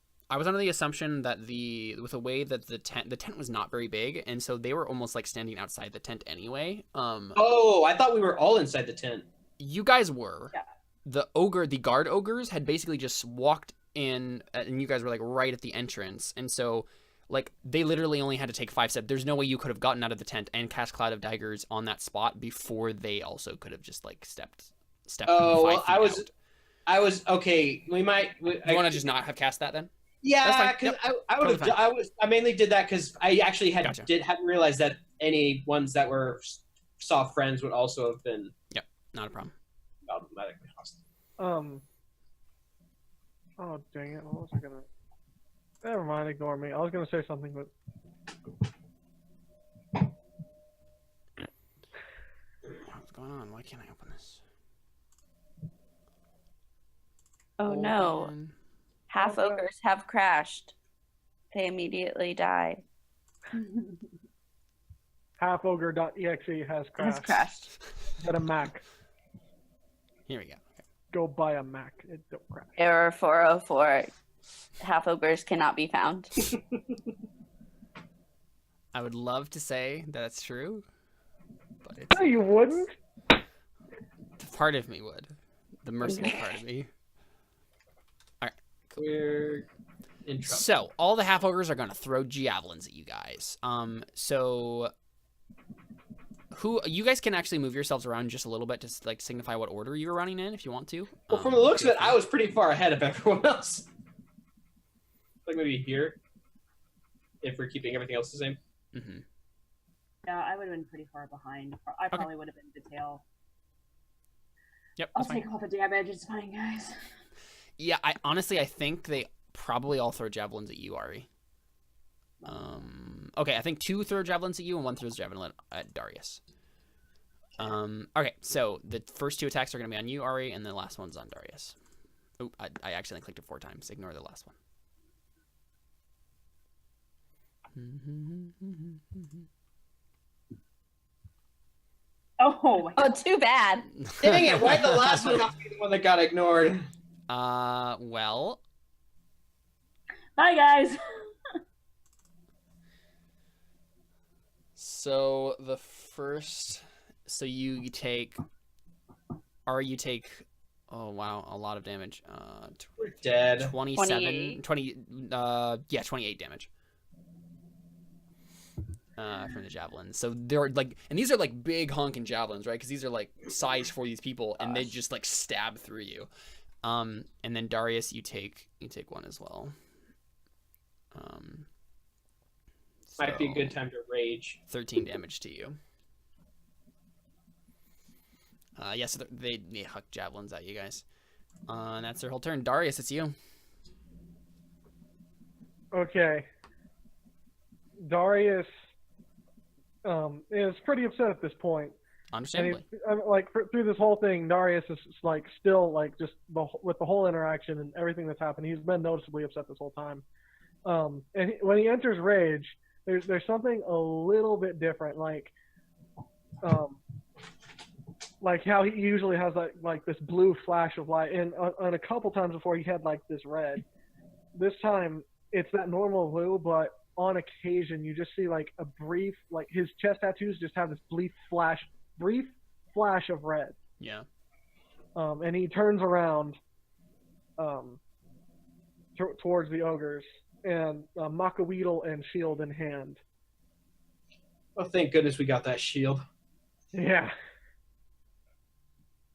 A: the assumption that with the way that the tent was not very big, and so they were almost like standing outside the tent anyway.
B: Oh, I thought we were all inside the tent.
A: You guys were.
C: Yeah.
A: The guard ogres had basically just walked in, and you guys were like right at the entrance, and so like they literally only had to take 5 steps. There's no way you could have gotten out of the tent and cast Cloud of Daggers on that spot before they also could have just like stepped.
B: Oh,
A: 5
B: well,
A: feet out.
B: I was okay. We might.
A: You want to just not have cast that then?
B: Yeah, because I would have.
A: Totally
B: I mainly did that because I actually
A: Gotcha.
B: hadn't realized that any ones that were soft friends would also have been.
A: Yep, not a problem.
B: Automatically hostile.
E: Oh dang it! What was I gonna? Never mind. Ignore me. I was gonna say something, but
A: What's going on? Why can't I open this?
D: Oh no.
A: Open.
D: Half
E: Oh, no.
D: ogres have crashed. They immediately die.
E: halfogre.exe has crashed.
D: Has crashed.
E: Get a Mac.
A: Here we go. Okay.
E: Go buy a Mac. It don't crash.
D: Error 404. Half ogres cannot be found.
A: I would love to say that it's true, but it's
E: No, you wouldn't.
A: part of me would. The merciful part of me. All right. Cool.
B: We're in trouble.
A: So all the half ogres are gonna throw javelins at you guys. So who you guys can actually move yourselves around just a little bit to like signify what order you're running in if you want to.
B: Well, from the looks of it, I was pretty far ahead of everyone else. Like maybe here, if we're keeping everything else the same.
A: Mm-hmm.
C: Yeah, I would have been pretty far behind. I probably would have been the tail.
A: Yep.
C: I'll
A: That's fine.
C: take all the damage. It's fine, guys.
A: Yeah, I honestly think they probably all throw javelins at you, Ari. Okay, I think 2 throw javelins at you and 1 throws javelin at Darius. Okay, so the first 2 attacks are going to be on you, Ari, and the last one's on Darius. Oh, I accidentally clicked it 4 times. Ignore the last one.
C: Oh my
D: Oh, too bad.
B: Dang it! Why'd the last one have to be the one that got ignored?
A: Well,
C: Bye, guys.
A: so the first, so you take, or you take, oh wow, a lot of damage.
B: We're dead.
A: 27, 20, yeah, 28 damage. From the javelins. So they're like, and these are like big honking javelins, right? Because these are like size for these people, and they just like stab through you. And then Darius, you take 1 as well.
B: Might be a
A: So
B: good time to rage.
A: 13 damage to you. Yeah, so they huck javelins at you guys. And that's their whole turn. Darius, it's you.
E: Okay. Darius is pretty upset at this point.
A: Understandably.
E: And like through this whole thing, Darius is like still like just with the whole interaction and everything that's happened. He's been noticeably upset this whole time. And when he enters rage, there's something a little bit different, like how he usually has like this blue flash of light, and on a couple times before he had like this red. This time it's that normal blue, but on occasion you just see like a brief, like his chest tattoos just have this brief flash of red.
A: Yeah.
E: And he turns around towards the ogres and Macaweedle and shield in hand.
B: Oh, thank goodness we got that shield.
E: Yeah.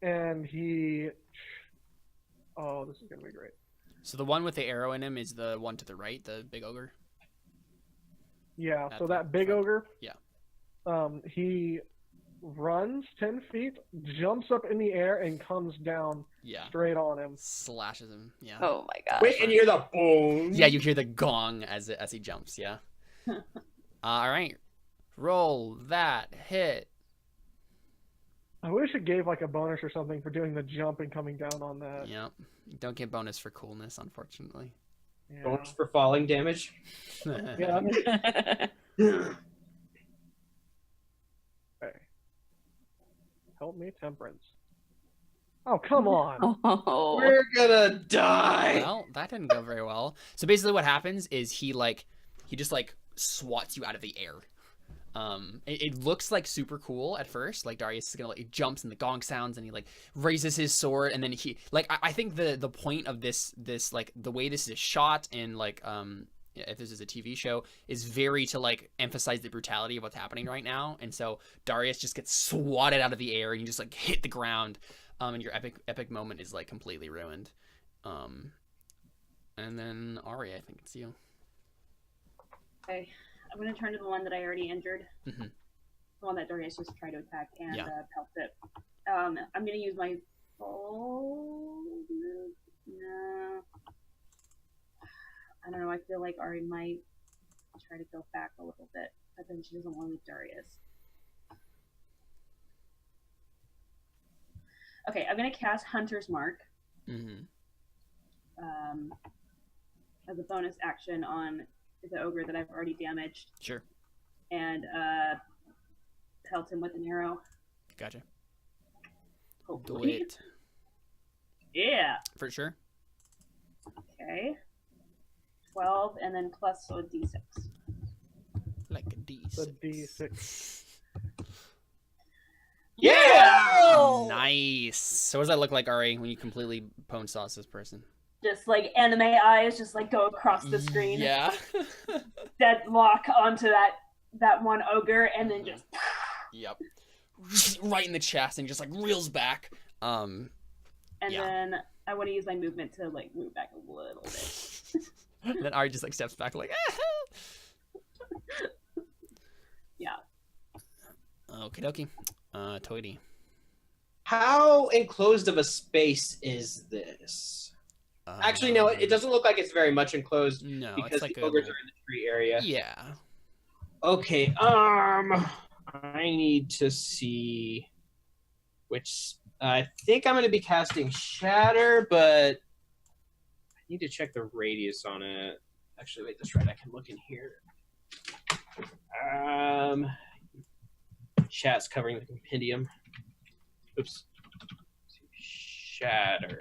E: And he... Oh, this is going to be great.
A: So the one with the arrow in him is the one to the right, the big ogre?
E: Yeah,
A: That's
E: so that big
A: front.
E: ogre,
A: Yeah.
E: He runs 10 feet, jumps up in the air, and comes down
A: Yeah.
E: straight on him.
A: Slashes him. Yeah.
D: Oh my god.
B: Wait, and you hear the boom.
A: Yeah, you hear the gong as he jumps. Yeah. All right, roll that hit.
E: I wish it gave like a bonus or something for doing the jump and coming down on that.
A: Yeah. You don't get bonus for coolness, unfortunately.
E: Yeah.
B: Bonus for falling damage.
E: Yeah. Okay. Help me, Temperance. Oh, come on.
D: Oh.
B: We're gonna die.
A: Well, that didn't go very well. So basically, what happens is he just swats you out of the air. It looks like super cool at first. Like Darius is gonna he jumps and the gong sounds and he like raises his sword and then he I think the point of this like the way this is shot and like if this is a TV show is very to like emphasize the brutality of what's happening right now. And so Darius just gets swatted out of the air and you just like hit the ground. And your epic moment is like completely ruined. And then Ari, I think it's you.
C: Okay, I'm gonna turn to the one that I already injured.
A: Mhm.
C: The one that Darius just tried to attack and
A: Yeah.
C: pelt it. I'm gonna use my full. No. I don't know. I feel like Ari might try to go back a little bit, but then she doesn't want to leave Darius. Okay, I'm gonna cast Hunter's Mark
A: Mm-hmm.
C: as a bonus action on the ogre that I've already damaged,
A: Sure.
C: and pelt him with an arrow.
A: Gotcha. Do
C: Hopefully.
A: it.
C: Yeah.
A: For sure.
C: Okay. 12 and then plus so a d6.
A: Like a D6.
E: The D6.
B: Yeah!
A: Nice. So what does that look like, Ari, when you completely pwn sauce this person?
C: Just like anime eyes, just like go across the screen.
A: Yeah.
C: Deadlock onto that one ogre, and then just.
A: Yep. Right in the chest, and just like reels back.
C: And
A: Yeah.
C: then I want to use my movement to like move back a little bit.
A: And then Ari just like steps back, like.
C: Yeah.
A: Okie dokie. Toity.
B: How enclosed of a space is this? Actually, no, it doesn't look like it's very much enclosed
A: No,
B: because
A: it's like
B: the ogres are in the tree area.
A: Yeah.
B: Okay, I need to see which. I think I'm going to be casting Shatter, but I need to check the radius on it. Actually, wait, that's right. I can look in here. Chat's covering the compendium. Oops. Shatter.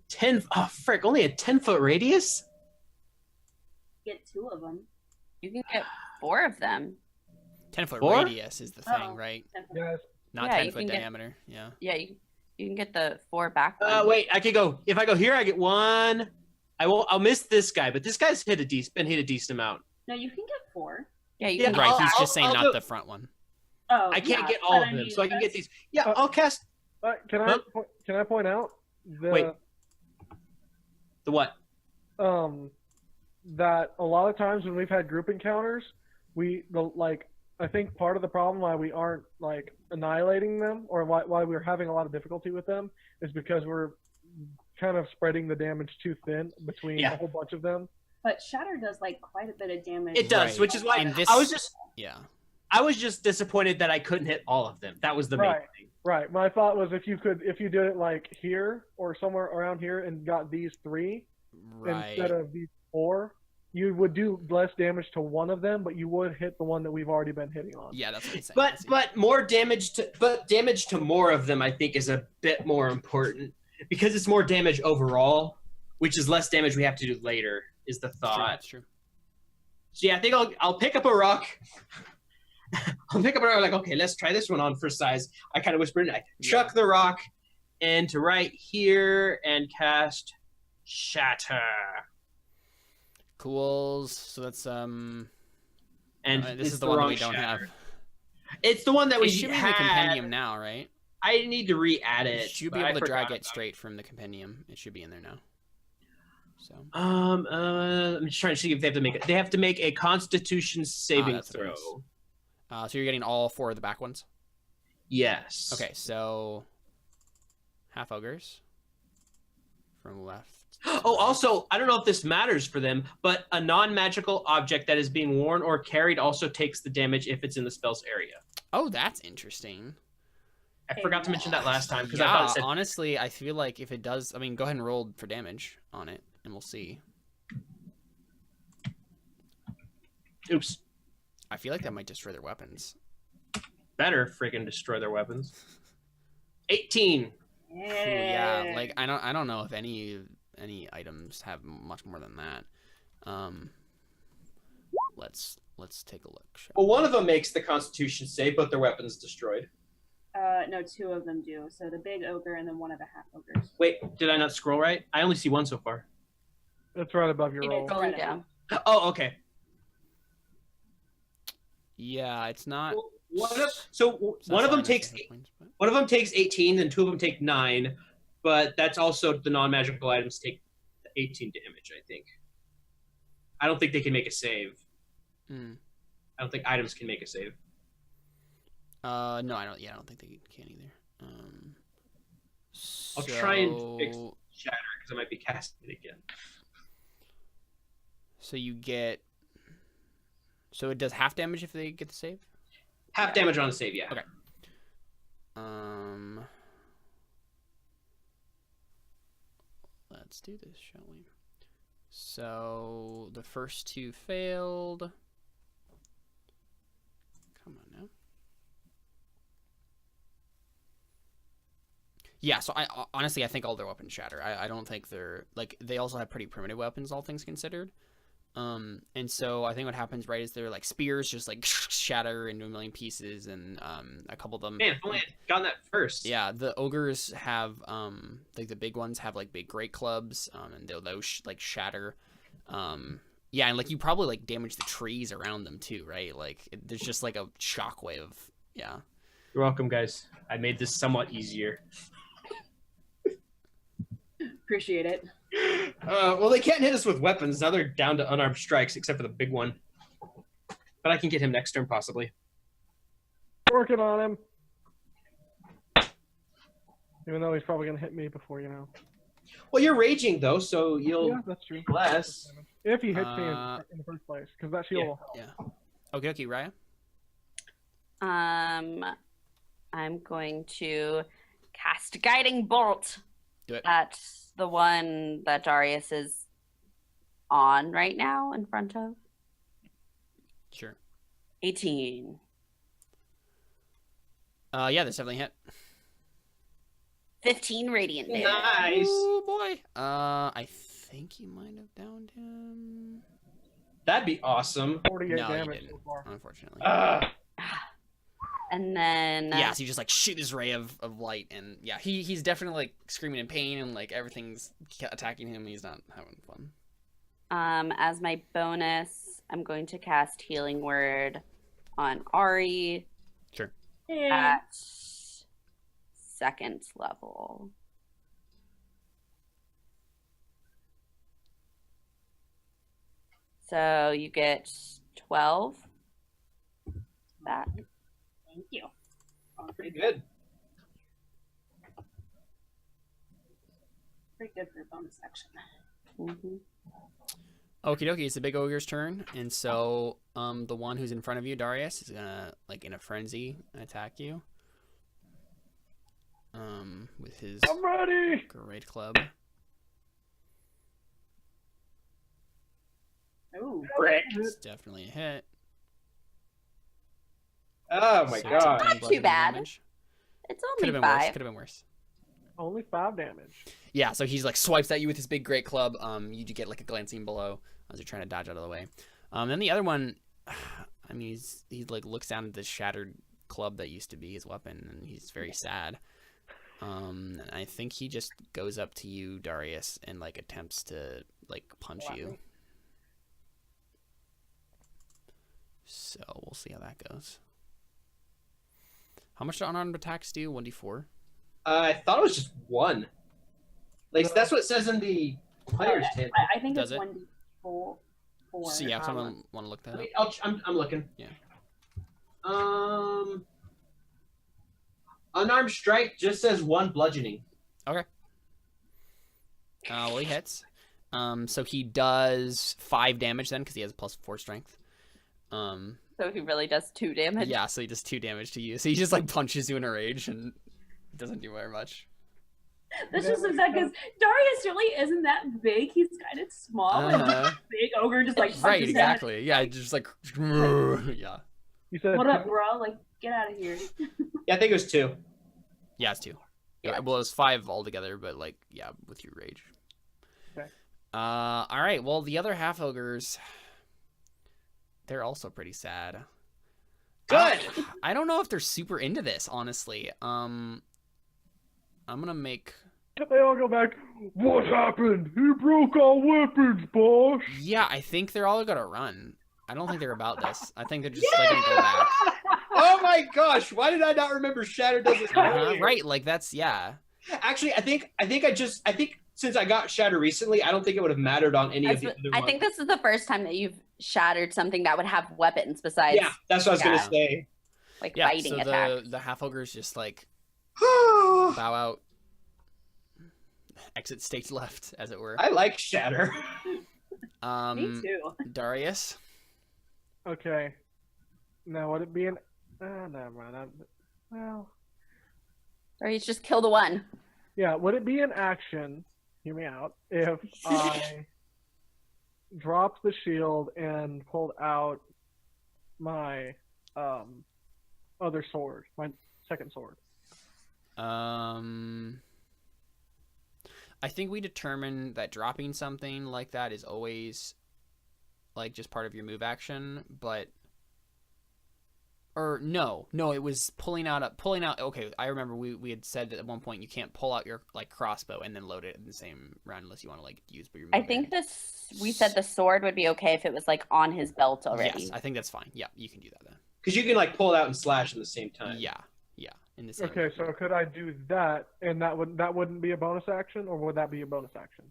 B: 10. Oh, frick! Only a 10-foot radius.
C: Get 2 of them.
D: You can get 4 of them.
A: 10-foot
B: Four?
A: radius is the thing, right?
E: Guys,
A: Not
D: Yeah,
A: 10-foot
D: get-
A: diameter. Yeah.
D: Yeah, you can get the 4 back ones.
B: Wait, I could go. If I go here, I get 1. I'll miss this guy, but this guy's been hit a decent amount.
C: No, you can get 4.
D: Yeah, you
B: Yeah,
D: can get
A: Right.
B: I'll-
A: He's
B: I'll-
A: just saying
B: I'll
A: not
B: do-
A: the front one.
C: Oh,
B: I can't
C: yeah,
B: get
C: but
B: all of
C: I
B: them,
C: need
B: so I can get
C: this.
B: these. Yeah,
E: Uh,
B: I'll cast
E: can
B: Huh?
E: I point out
B: Wait. the what?
E: That a lot of times when we've had group encounters, I think part of the problem why we aren't like annihilating them or why we're having a lot of difficulty with them is because we're kind of spreading the damage too thin between
B: Yeah.
E: a whole bunch of them.
C: But Shatter does like quite a bit of damage.
B: It does,
A: Right.
B: which is why
A: And this- Yeah.
B: I was just disappointed that I couldn't hit all of them. That was the main
E: Right.
B: thing.
E: Right. My thought was if you did it like here or somewhere around here and got these 3
A: Right.
E: instead of these 4, you would do less damage to one of them, but you would hit the one that we've already been hitting on.
A: Yeah, that's what he's saying.
B: But damage to more of them, I think, is a bit more important because it's more damage overall, which is less damage we have to do later. Is the thought?
A: That's true.
B: So yeah, I think I'll pick up a rock. I'll pick up a rock. Like, okay, let's try this one on for size. I kind of whispered, I chuck the rock into right here and cast Shatter.
A: Cools. So that's
B: And
A: this
B: it's
A: is the one that
B: wrong
A: we don't
B: Shatter.
A: have.
B: It's the one that we
A: It should be in the
B: had.
A: compendium now, right?
B: I need to re-add
A: You
B: it.
A: should
B: but
A: be
B: I
A: able to drag
B: forgot
A: it
B: about
A: straight from the compendium. It should be in there now. So
B: I'm just trying to see if they have to make it. They have to make a Constitution saving
A: that's
B: throw.
A: nice. So you're getting all 4 of the back ones.
B: Yes.
A: Okay, so half ogres from left.
B: Oh, also, I don't know if this matters for them, but a non-magical object that is being worn or carried also takes the damage if it's in the spell's area.
A: Oh, that's interesting.
B: I forgot to mention that last time because I thought
A: Yeah,
B: it said.
A: honestly, I feel like if it does, I mean, go ahead and roll for damage on it, and we'll see.
B: Oops.
A: I feel like that might destroy their weapons.
B: Better freaking destroy their weapons. 18.
A: Yeah, like I don't know if any items have much more than that. Let's take a look.
B: Well, one of them makes the Constitution save, but their weapon's destroyed.
C: No, 2 of them do. So the big ogre and then one of the half ogres.
B: Wait, did I not scroll right? I only see one so far.
E: It's right above your
C: It
E: roll.
C: is.
D: Going down.
B: Oh, okay.
A: Yeah, it's not.
B: One of
A: it's not
B: them
A: minus
B: takes
A: the hit points, but-
B: One of them takes 18, and 2 of them take 9, but that's also the non-magical items take 18 damage, I think. I don't think they can make a save.
A: Mm.
B: I don't think items can make a save.
A: No, I don't. Yeah, I don't think they can either.
B: I'll try and fix
A: so-
B: Shatter, because I might be casting it again.
A: So you get. So it does half damage if they get the save.
B: Half damage on a save, yeah.
A: Okay. Let's do this, shall we? So the first 2 failed. Come on now. Yeah, so I honestly I think all their weapons shatter. I don't think they're like they also have pretty primitive weapons, all things considered. And so I think what happens, right, is their like spears just like shatter into a million pieces, and a couple of them.
B: Man, if only I'd gotten that first.
A: Yeah, the ogres have like the big ones have like big great clubs, and those like shatter. Yeah, and like you probably like damage the trees around them too, right? Like there's just like a shockwave. Yeah.
B: You're welcome, guys. I made this somewhat easier.
C: Appreciate it.
B: Well, they can't hit us with weapons. Now they're down to unarmed strikes, except for the big one. But I can get him next turn, possibly.
E: Working on him. Even though he's probably gonna hit me before you know.
B: Well, you're raging, though, so you'll
E: Yeah, that's true.
B: less.
E: If he hits me in the first place, because that shield will help.
A: Yeah. Okay, Raya.
D: I'm going to cast Guiding Bolt.
A: Do it.
D: At the one that Darius is on right now in front of.
A: Sure.
D: 18.
A: Yeah, that's definitely a hit.
D: 15 radiant damage.
B: Nice.
A: Oh boy. I think you might have downed him.
B: That'd be awesome.
E: 48
A: No, you
E: damage
A: didn't,
E: so far.
A: unfortunately.
D: And then
A: Yeah, so you just like shoot this ray of light, and yeah, he's definitely like screaming in pain, and like everything's attacking him. He's not having fun.
D: as my bonus, I'm going to cast Healing Word on Ari
A: Sure.
D: at 2nd level. So you get 12 back.
C: Thank you.
B: Pretty good.
C: Pretty good for a bonus action.
D: Mm-hmm.
A: Okie dokie, it's the big ogre's turn, and so the one who's in front of you, Darius, is gonna like in a frenzy attack you. With his
E: I'm ready.
A: great club.
C: Oh,
A: It's definitely a hit.
B: Oh my
A: So
B: god.
A: 10
D: Not too
A: bludgeoning
D: bad.
A: damage.
D: It's
A: Could
D: only
A: have been worse.
D: 5.
A: Could have been worse.
E: Only 5 damage.
A: Yeah, so he's like swipes at you with his big great club. You do get like a glancing blow as you're trying to dodge out of the way. Then the other one, I mean, he like looks down at this shattered club that used to be his weapon, and he's very sad. And I think he just goes up to you, Darius, and like attempts to like punch you. So we'll see how that goes. How much do unarmed attacks do? 1d4?
B: I thought it was just one. Like that's what it says in the player's table.
C: I think
A: Does
C: it's
A: it?
C: 1d4.
A: So yeah, if someone want to look that up.
B: I'm looking.
A: Yeah.
B: Unarmed strike just says 1 bludgeoning.
A: Okay. Well, he hits. So he does 5 damage then, because he has a +4 strength.
D: So he really does 2 damage.
A: Yeah, so he does 2 damage to you. So he just like punches you in a rage and doesn't do very much.
C: That's just sad because Darius really isn't that big. He's kind of small. And this big ogre just like punches
A: Right,
C: him.
A: exactly. Yeah, just like yeah.
E: You said
C: What up, bro? Like, get out of here.
B: Yeah, I think it was 2.
A: Yeah, it's 2.
D: Yeah.
A: Well, it's 5 altogether, but like yeah, with your rage.
E: Okay.
A: All right. Well, the other half ogres, they're also pretty sad.
B: Good.
A: I don't know if they're super into this, honestly. I'm gonna make.
E: They all go back. What happened? He broke our weapons, boss.
A: Yeah, I think they're all gonna run. I don't think they're about this. I think they're just like gonna go back.
B: Oh my gosh! Why did I not remember Shatter does this?
A: Right, like that's yeah.
B: Actually, I think since I got Shatter recently, I don't think it would have mattered on any of the other
D: I
B: ones.
D: think this is the first time that you've shattered something that would have weapons besides
B: Yeah, that's what I was gonna say.
D: like
A: Yeah,
D: fighting
A: so
D: attacks.
A: the half ogres just like
B: I
A: bow out, exit stage left, as it were.
B: like Shatter.
C: Me too.
A: Darius.
E: Okay. Now would it be an? Never mind. Well,
D: Or he's just kill the one.
E: yeah. Would it be an action? Hear me out. If I dropped the shield and pulled out my other sword, my second sword.
A: I think we determined that dropping something like that is always like just part of your move action, but or no, it was pulling out. Okay, I remember we had said at one point you can't pull out your like crossbow and then load it in the same round unless you want to like use.
D: I think we said the sword would be okay if it was like on his belt already.
A: Yes, I think that's fine. Yeah, you can do that then.
B: Because you can like pull it out and slash at the same time.
A: Yeah, in the same.
E: Okay, so could I do that, and that wouldn't be a bonus action, or would that be a bonus action?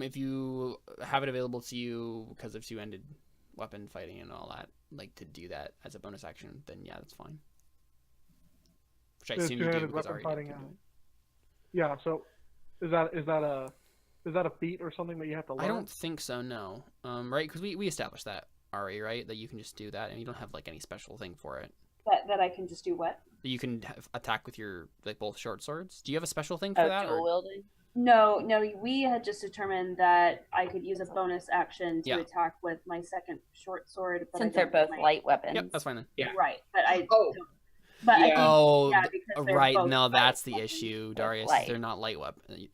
A: If you have it available to you because of two-handed weapon fighting and all that, like to do that as a bonus action, then yeah, that's fine. Which I assume you do because I already did.
E: Yeah. So, is that a feat or something that you have to learn?
A: I don't think so. No. Right? Because we established that already, right? That you can just do that, and you don't have like any special thing for it.
C: That I can just do what?
A: You can attack with your like both short swords. Do you have a special thing for that?
D: Dual wielding?
C: No, we had just determined that I could use a bonus action to attack with my second short sword. But
D: since they're both light weapons.
A: Yep, that's fine then.
B: Yeah.
C: Right, but I.
B: Oh.
C: But
B: Yeah.
C: I think, because they're
A: right.
C: both
A: No,
C: light
A: that's the
C: weapons.
A: issue, Darius.
D: Light.
A: They're not light weapon.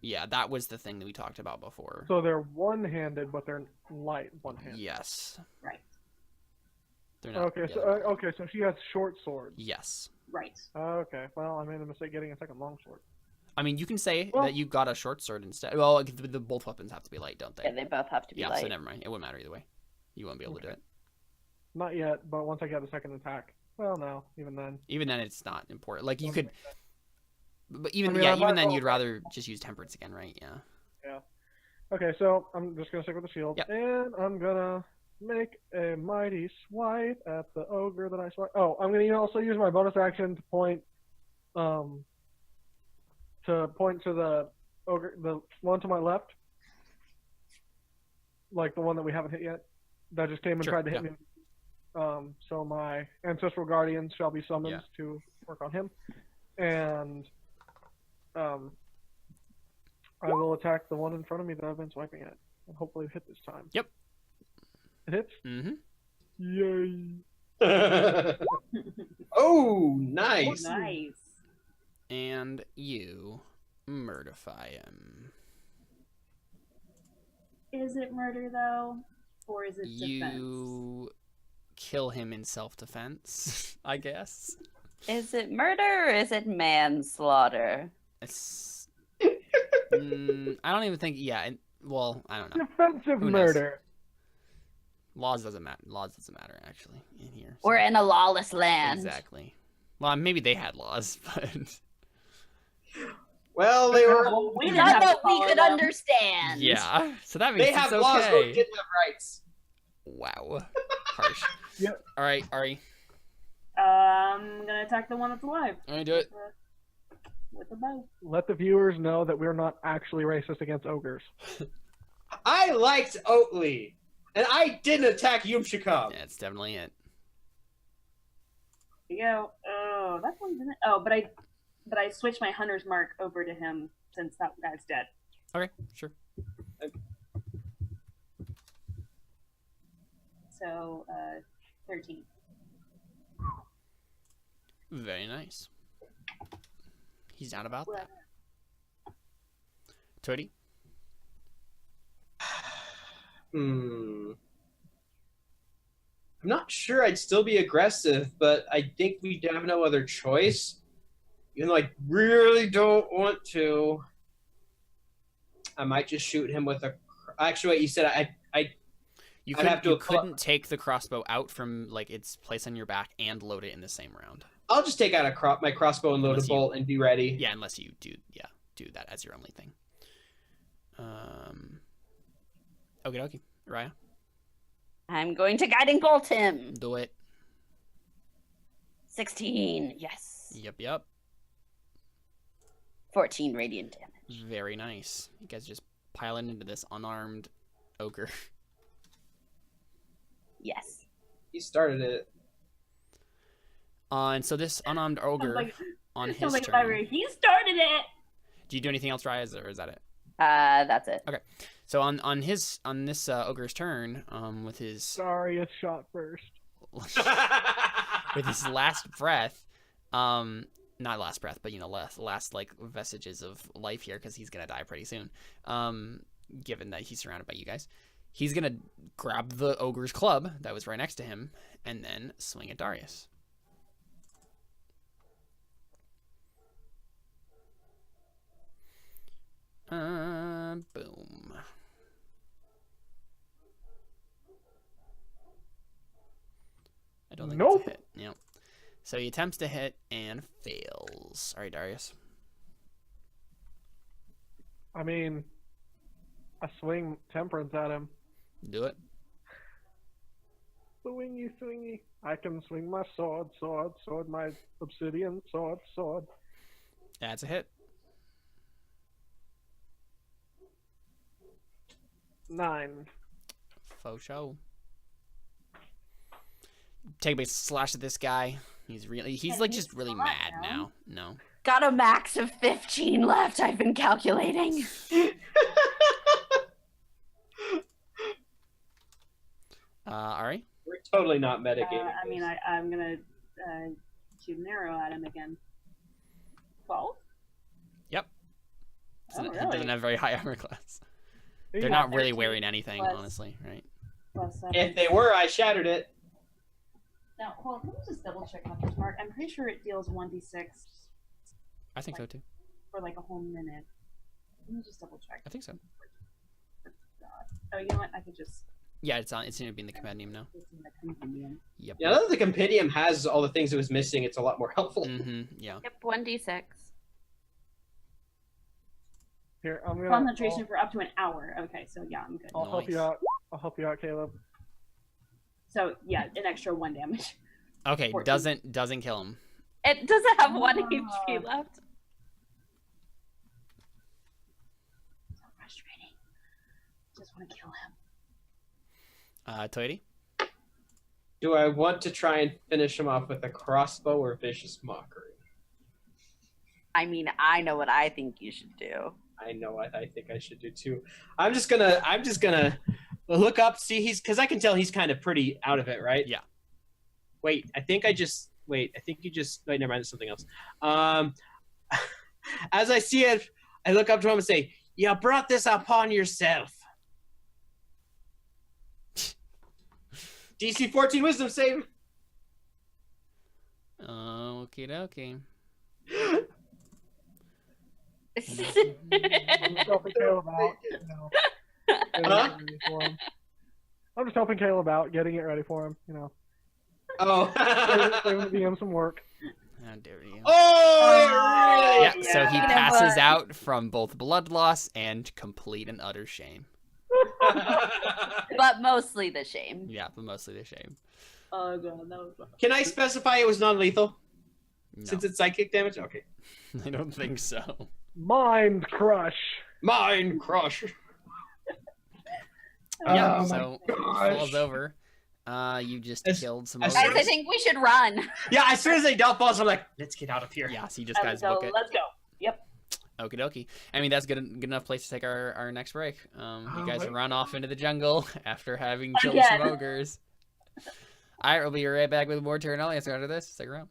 A: Yeah, that was the thing that we talked about before.
E: So they're one-handed, but they're light one-handed.
A: Yes.
C: Right.
A: They're not.
E: Okay, so she has short swords.
A: Yes.
C: Right.
E: Okay, well, I made a mistake getting a second long sword.
A: I mean, you can say that you got a short sword instead. Well, the both weapons have to be light, don't they?
D: Yeah, they both have to be light.
A: So never mind. It wouldn't matter either way. You won't be able to do it.
E: Not yet, but once I get the second attack. Well, no, even then.
A: Even then, it's not important. Like you could, but even
E: I mean,
A: even then, you'd rather just use temperance again, right? Yeah.
E: Yeah. Okay, so I'm just gonna stick with the shield, and I'm gonna make a mighty swipe at the ogre that I swipe. Oh, I'm gonna also use my bonus action to point to the ogre, the one to my left, like the one that we haven't hit yet. That just came and tried to hit me. So my ancestral guardians shall be summoned to work on him, and I will attack the one in front of me that I've been swiping at, and hopefully hit this time.
A: Yep.
E: It hits.
A: Mm-hmm.
E: Yay!
B: Oh, nice.
C: Nice.
A: And you murderify him.
C: Is it murder though, or is it defense?
A: You kill him in self-defense, I guess.
D: Is it murder or is it manslaughter?
A: It's. I don't even think. Yeah. Well, I don't know.
E: Defensive murder.
A: Laws doesn't matter. Laws doesn't matter actually in here. So.
D: We're in a lawless land.
A: Exactly. Well, maybe they had laws, but.
B: Well, they were.
C: We didn't
D: Not
C: have to
D: that we
C: follow
D: could
C: them.
D: understand.
A: Yeah. So that means
B: They have
A: it's
B: laws, but
A: okay.
B: we didn't have rights.
A: Wow. Harsh.
E: Yep.
A: All right, Ari.
C: I'm gonna attack the one that's alive.
A: Let me do it.
C: With the bow.
E: Let the viewers know that we're not actually racist against ogres.
B: I liked Oatly, and I didn't attack Yumshikov.
A: Yeah, it's definitely it.
C: Here you go. Oh, that one didn't. Oh, but I switched my hunter's mark over to him since that guy's dead.
A: Okay, sure.
C: So, 13.
A: Very nice. He's not about
C: Well,
A: that. Toady?
B: I'm not sure I'd still be aggressive, but I think we have no other choice. Even though I really don't want to. I might just shoot him with a... Actually, wait, you said
A: You
B: I'd
A: couldn't take the crossbow out from like its place on your back and load it in the same round.
B: I'll just take out my crossbow and load
A: Unless
B: a bolt and be ready.
A: Yeah, unless you do that as your only thing. Okie dokie. Raya,
D: I'm going to guiding bolt him.
A: do it.
D: 16. Yes.
A: Yep.
D: 14 radiant damage.
A: Very nice. You guys just piling into this unarmed ogre.
D: Yes.
B: He started it.
A: And so this unarmed ogre on his
C: like
A: turn.
C: he started it.
A: Do you do anything else, Raya, or is that it?
D: That's it.
A: Okay. So on this ogre's turn, with his
E: Sorry, it's shot first.
A: with his last breath, not last breath, but last like vestiges of life here, because he's gonna die pretty soon. given that he's surrounded by you guys. He's going to grab the ogre's club that was right next to him and then swing at Darius. Boom. I don't think
E: Nope.
A: it's a hit. Yep. So he attempts to hit and fails. All right, Darius.
E: I mean, I swing temperance at him.
A: Do it.
E: Swingy, swingy. I can swing my sword, my obsidian sword.
A: That's a hit.
E: 9.
A: Faux show. Take a big slash at this guy. He's like just really mad now. No.
D: Got a max of 15 left. I've been calculating.
A: Ari?
B: We're totally not metagaming.
C: I mean, I'm gonna shoot an arrow at him again. 12?
A: Yep.
C: Oh,
A: He
C: really?
A: doesn't have very high armor class. They're
E: Yeah,
A: not really
C: 13
A: wearing anything,
C: plus-
A: honestly, right?
C: Plus 7.
B: If they were, I shattered it.
C: Now, hold on, can we just double check Hunter's Mark? I'm pretty sure it deals 1d6
A: I think so too.
C: for like a whole minute. Let me just double check.
A: I think so.
C: Oh, you know what? I could just.
A: Yeah, it's going to be in the compendium now.
C: It's in the compendium.
A: Yep.
B: Now that the compendium has all the things it was missing, it's a lot more helpful.
A: Mm-hmm. Yeah.
D: Yep, 1d6.
E: Here, I'm gonna.
C: Concentration for up to an hour. Okay, so yeah, I'm good.
E: I'll help you
A: Nice.
E: out. I'll help you out, Caleb.
C: So yeah, an extra 1 damage.
A: Okay,
C: 14.
A: doesn't kill him.
D: It doesn't have 1
C: Ah.
D: HP left.
C: So frustrating. Just want to kill him.
A: Toity?
B: Do I want to try and finish him off with a crossbow or vicious mockery?
D: I mean, I know what I think you should do.
B: I know what I think I should do too. I'm just gonna look up, see because I can tell he's kind of pretty out of it, right?
A: Yeah.
B: Wait, I think you just wait, never mind, it's something else. As I see it, I look up to him and say, "You brought this upon yourself." DC 14 wisdom save.
A: Okie dokie.
E: I'm just helping Caleb out. You know, getting it ready for him. I'm just helping Caleb out, getting it ready for him. You know,
B: Oh.
E: saving the DM some work.
A: How dare you?
B: Oh,
A: Yeah,
B: really?
A: so he
C: Yeah.
A: passes out from both blood loss and complete and utter shame.
D: But mostly the shame.
A: Yeah, but mostly the shame.
C: Oh god, that was.
B: Can I specify it was non-lethal
A: No,
B: since it's psychic damage? Okay.
A: I don't think so.
E: Mind crush.
B: Mind crush.
A: Yeah,
B: Oh my
A: so
B: gosh.
A: falls over. You just
B: As-
A: killed some
B: as
D: Guys,
A: ogres.
D: I think we should run.
B: Yeah, as soon as they dump balls, I'm like, let's get out of here.
A: Yeah, so you just guys book it.
C: Let's go. Yep.
A: Okie dokie. I mean, that's good enough place to take our next break. You guys
B: my
A: run off into the jungle after having killed
C: Again.
A: some ogres. Alright, we'll be right back with more Terra Nullius after this. Stick around.